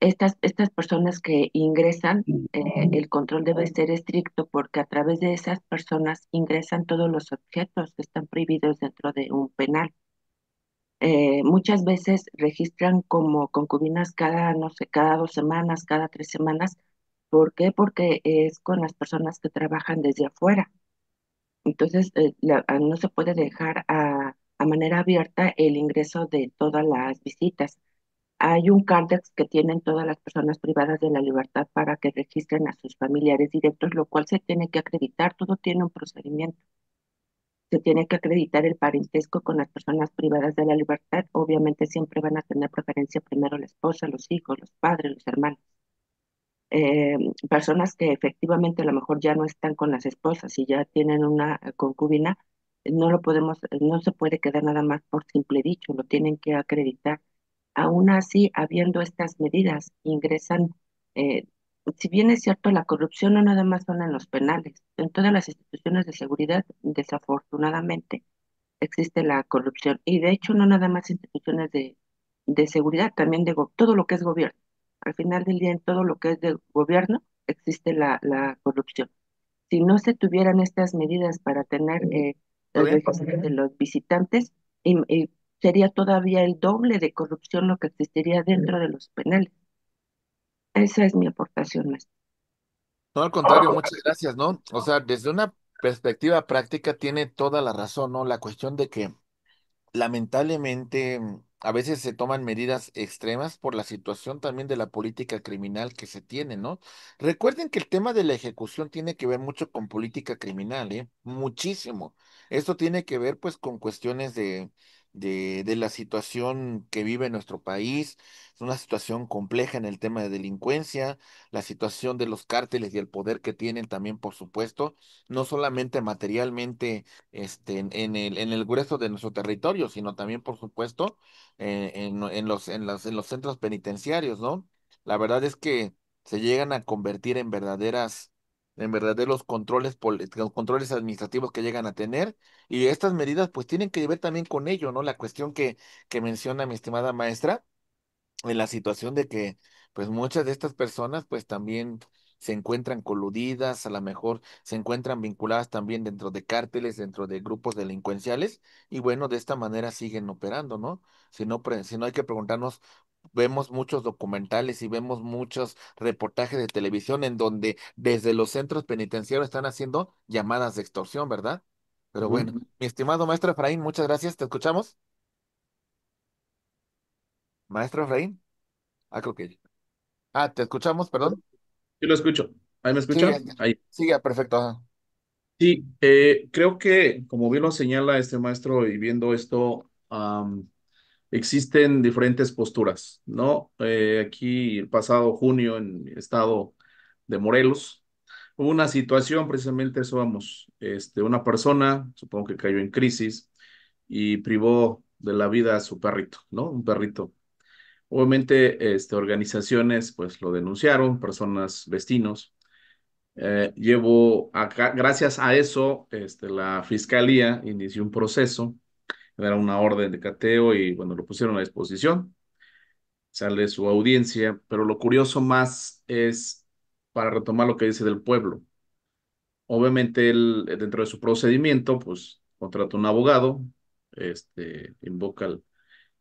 estas personas que ingresan, el control debe ser estricto porque a través de esas personas ingresan todos los objetos que están prohibidos dentro de un penal. Muchas veces registran como concubinas cada, no sé, cada 2 semanas, cada 3 semanas. ¿Por qué? Porque es con las personas que trabajan desde afuera. Entonces, no se puede dejar a manera abierta el ingreso de todas las visitas. Hay un cárdex que tienen todas las personas privadas de la libertad para que registren a sus familiares directos, lo cual se tiene que acreditar, todo tiene un procedimiento. Se tiene que acreditar el parentesco con las personas privadas de la libertad. Obviamente siempre van a tener preferencia primero la esposa, los hijos, los padres, los hermanos. Eh, Personas que efectivamente a lo mejor ya no están con las esposas y ya tienen una concubina, no se puede quedar nada más por simple dicho, lo tienen que acreditar. Aún así, habiendo estas medidas, ingresan, eh, si bien es cierto, la corrupción no nada más son en los penales, en todas las instituciones de seguridad, desafortunadamente, existe la corrupción. Y de hecho, no nada más instituciones de seguridad, también todo lo que es gobierno. Al final del día, en todo lo que es de gobierno, existe la corrupción. Si no se tuvieran estas medidas para tener ¿Todo el bien? registro de los visitantes, sería todavía el doble de corrupción lo que existiría dentro de los penales. Esa es mi aportación, maestra. No, al contrario, muchas gracias, ¿no? O sea, desde una perspectiva práctica tiene toda la razón, ¿no? La cuestión de que lamentablemente, a veces se toman medidas extremas por la situación también de la política criminal que se tiene, ¿no? Recuerden que el tema de la ejecución tiene que ver mucho con política criminal, ¿eh? Muchísimo. Esto tiene que ver, pues, con cuestiones de la situación que vive nuestro país. Es una situación compleja en el tema de delincuencia, la situación de los cárteles y el poder que tienen también, por supuesto, no solamente materialmente en el grueso de nuestro territorio, sino también, por supuesto, en los centros penitenciarios, ¿no? La verdad es que se llegan a convertir en verdaderos los controles administrativos que llegan a tener, y estas medidas pues tienen que ver también con ello, ¿no? La cuestión que menciona mi estimada maestra en la situación de que pues muchas de estas personas pues también se encuentran coludidas, a lo mejor se encuentran vinculadas también dentro de cárteles, dentro de grupos delincuenciales, y bueno, de esta manera siguen operando, ¿no? Si no hay que preguntarnos, vemos muchos documentales y vemos muchos reportajes de televisión en donde desde los centros penitenciarios están haciendo llamadas de extorsión, ¿verdad? Pero bueno, Ujú. mi estimado maestro Efraín, muchas gracias, ¿te escuchamos? Maestro Efraín, creo que... te escuchamos, perdón. Sí lo escucho. ¿Ahí me Sigue, escuchan? Ahí. sigue, perfecto. Ajá. Sí, creo que como bien lo señala este maestro y viendo esto, existen diferentes posturas, ¿no? Aquí el pasado junio en el estado de Morelos hubo una situación, precisamente eso vamos, una persona, supongo que cayó en crisis y privó de la vida a su perrito, ¿no? Un perrito. Obviamente, organizaciones pues lo denunciaron, personas, vecinos. Gracias a eso, la fiscalía inició un proceso era una orden de cateo y bueno, lo pusieron a disposición, sale su audiencia, pero lo curioso más es para retomar lo que dice del pueblo. Obviamente él, dentro de su procedimiento, pues contrata un abogado, invoca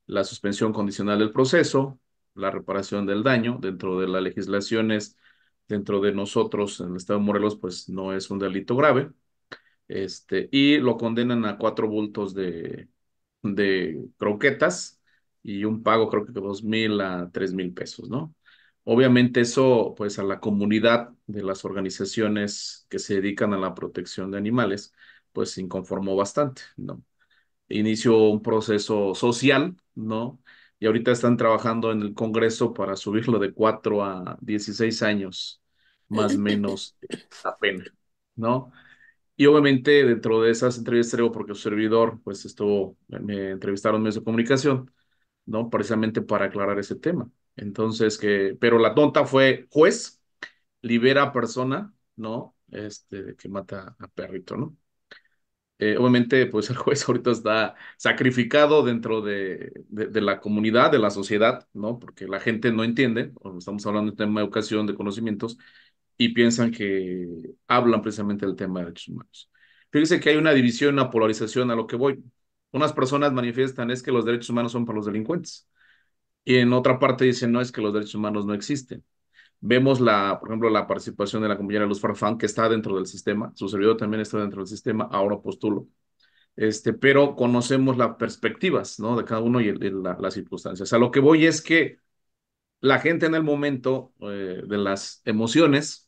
la suspensión condicional del proceso, la reparación del daño dentro de las legislaciones, dentro de nosotros en el estado de Morelos, pues no es un delito grave, y lo condenan a 4 bultos de croquetas y un pago creo que de 2,000 a 3,000 pesos, ¿no? Obviamente eso, pues a la comunidad de las organizaciones que se dedican a la protección de animales, pues se inconformó bastante, ¿no? Inició un proceso social, ¿no? Y ahorita están trabajando en el Congreso para subirlo de 4 a 16 años, más o menos la pena, ¿no? Y obviamente dentro de esas entrevistas, digo, porque su servidor, pues estuvo, me entrevistaron medios de comunicación, ¿no? Precisamente para aclarar ese tema. Entonces, pero la tonta fue juez, libera a persona, ¿no? Que mata a perrito, ¿no? Obviamente, pues el juez ahorita está sacrificado dentro de la comunidad, de la sociedad, ¿no? Porque la gente no entiende, o estamos hablando de tema de educación, de conocimientos, y piensan que hablan precisamente del tema de derechos humanos. Fíjense que hay una división, una polarización a lo que voy. Unas personas manifiestan es que los derechos humanos son para los delincuentes, y en otra parte dicen no, es que los derechos humanos no existen. Vemos por ejemplo, la participación de la compañera Luz Farfán, que está dentro del sistema, su servidor también está dentro del sistema, ahora postulo, pero conocemos las perspectivas, ¿no? De cada uno y las circunstancias. A lo que voy es que la gente en el momento de las emociones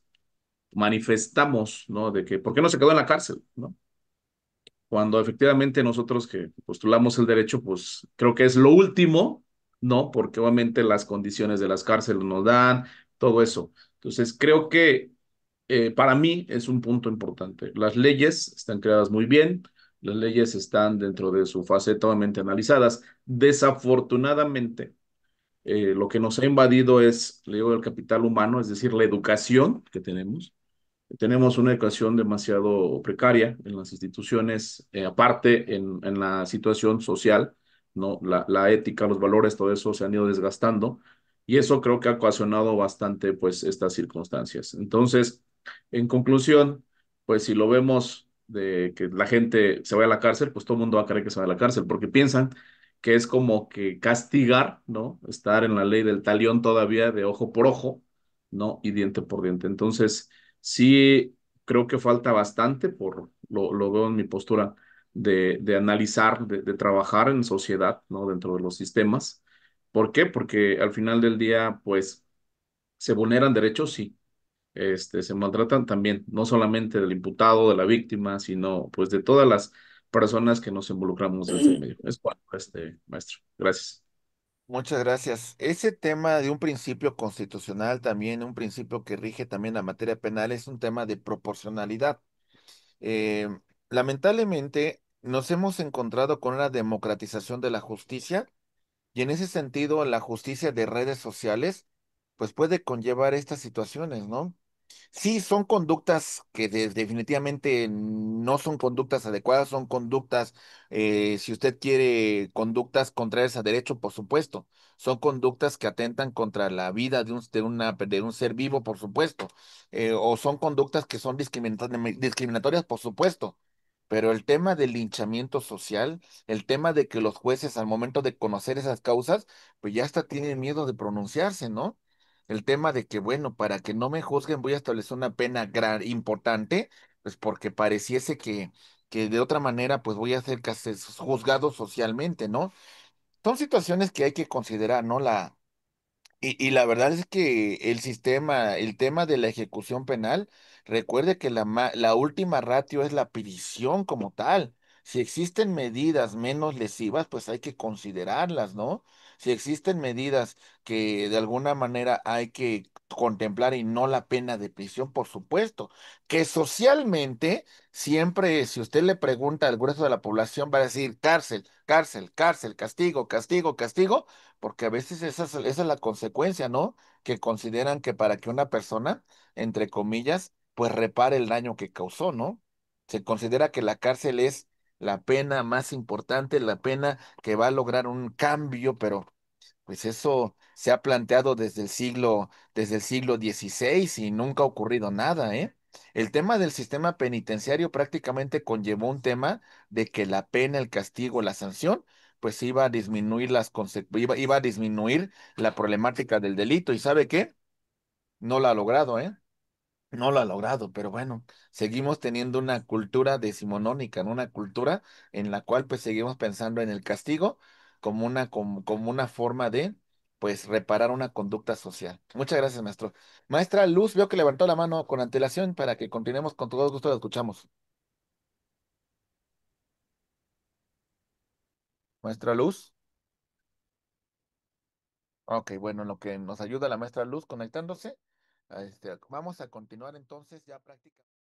manifestamos, ¿no? De que, ¿por qué no se quedó en la cárcel, ¿no? Cuando efectivamente nosotros que postulamos el derecho, pues creo que es lo último, ¿no? Porque obviamente las condiciones de las cárceles nos dan, todo eso. Entonces, creo que para mí es un punto importante. Las leyes están creadas muy bien, las leyes están dentro de su faceta obviamente analizadas. Desafortunadamente, lo que nos ha invadido es, le digo, el capital humano, es decir, la educación que tenemos. Tenemos una educación demasiado precaria en las instituciones, aparte en la situación social, ¿no? La ética, los valores, todo eso se han ido desgastando y eso creo que ha ocasionado bastante, pues, estas circunstancias. Entonces, en conclusión, pues, si lo vemos de que la gente se vaya a la cárcel, pues todo el mundo va a querer que se vaya a la cárcel porque piensan que es como que castigar, ¿no? Estar en la ley del talión todavía de ojo por ojo, ¿no? Y diente por diente. Entonces, sí, creo que falta bastante, lo veo en mi postura, de analizar, de trabajar en sociedad, ¿no? Dentro de los sistemas. ¿Por qué? Porque al final del día, pues, se vulneran derechos, sí. Se maltratan también, no solamente del imputado, de la víctima, sino, pues, de todas las personas que nos involucramos en este medio. Es cuanto, maestro. Gracias. Muchas gracias. Ese tema de un principio constitucional, también un principio que rige también la materia penal, es un tema de proporcionalidad. Eh, Lamentablemente, nos hemos encontrado con una democratización de la justicia y en ese sentido, la justicia de redes sociales, pues puede conllevar estas situaciones, ¿no? Sí, son conductas que definitivamente no son conductas adecuadas, son conductas, si usted quiere, conductas contrarias a derecho, por supuesto. Son conductas que atentan contra la vida de un ser vivo, por supuesto. O son conductas que son discriminatorias, por supuesto. Pero el tema del linchamiento social, el tema de que los jueces al momento de conocer esas causas, pues ya hasta tienen miedo de pronunciarse, ¿no? El tema de que, bueno, para que no me juzguen voy a establecer una pena importante, pues porque pareciese que de otra manera pues voy a ser casi juzgado socialmente, ¿no? Son situaciones que hay que considerar, ¿no? Y la verdad es que el tema de la ejecución penal, recuerde que la última ratio es la prisión como tal. Si existen medidas menos lesivas, pues hay que considerarlas, ¿no? Si existen medidas que de alguna manera hay que contemplar y no la pena de prisión, por supuesto. Que socialmente, siempre, si usted le pregunta al grueso de la población, va a decir cárcel, cárcel, cárcel, castigo, castigo, castigo porque a veces esa es la consecuencia, ¿no? Que consideran que para que una persona, entre comillas, pues repare el daño que causó, ¿no? Se considera que la cárcel es la pena más importante, la pena que va a lograr un cambio, pero pues eso se ha planteado desde el siglo XVI y nunca ha ocurrido nada, ¿eh? El tema del sistema penitenciario prácticamente conllevó un tema de que la pena, el castigo, la sanción, pues iba a disminuir iba a disminuir la problemática del delito. ¿Y sabe qué? No lo ha logrado, ¿eh? No lo ha logrado, pero bueno, seguimos teniendo una cultura decimonónica, ¿no? Una cultura en la cual pues seguimos pensando en el castigo como una forma de pues reparar una conducta social. Muchas gracias, maestro. Maestra Luz, veo que levantó la mano con antelación para que continuemos con todo gusto, la escuchamos. Maestra Luz. Ok, bueno, en lo que nos ayuda la maestra Luz conectándose, vamos a continuar entonces ya prácticamente.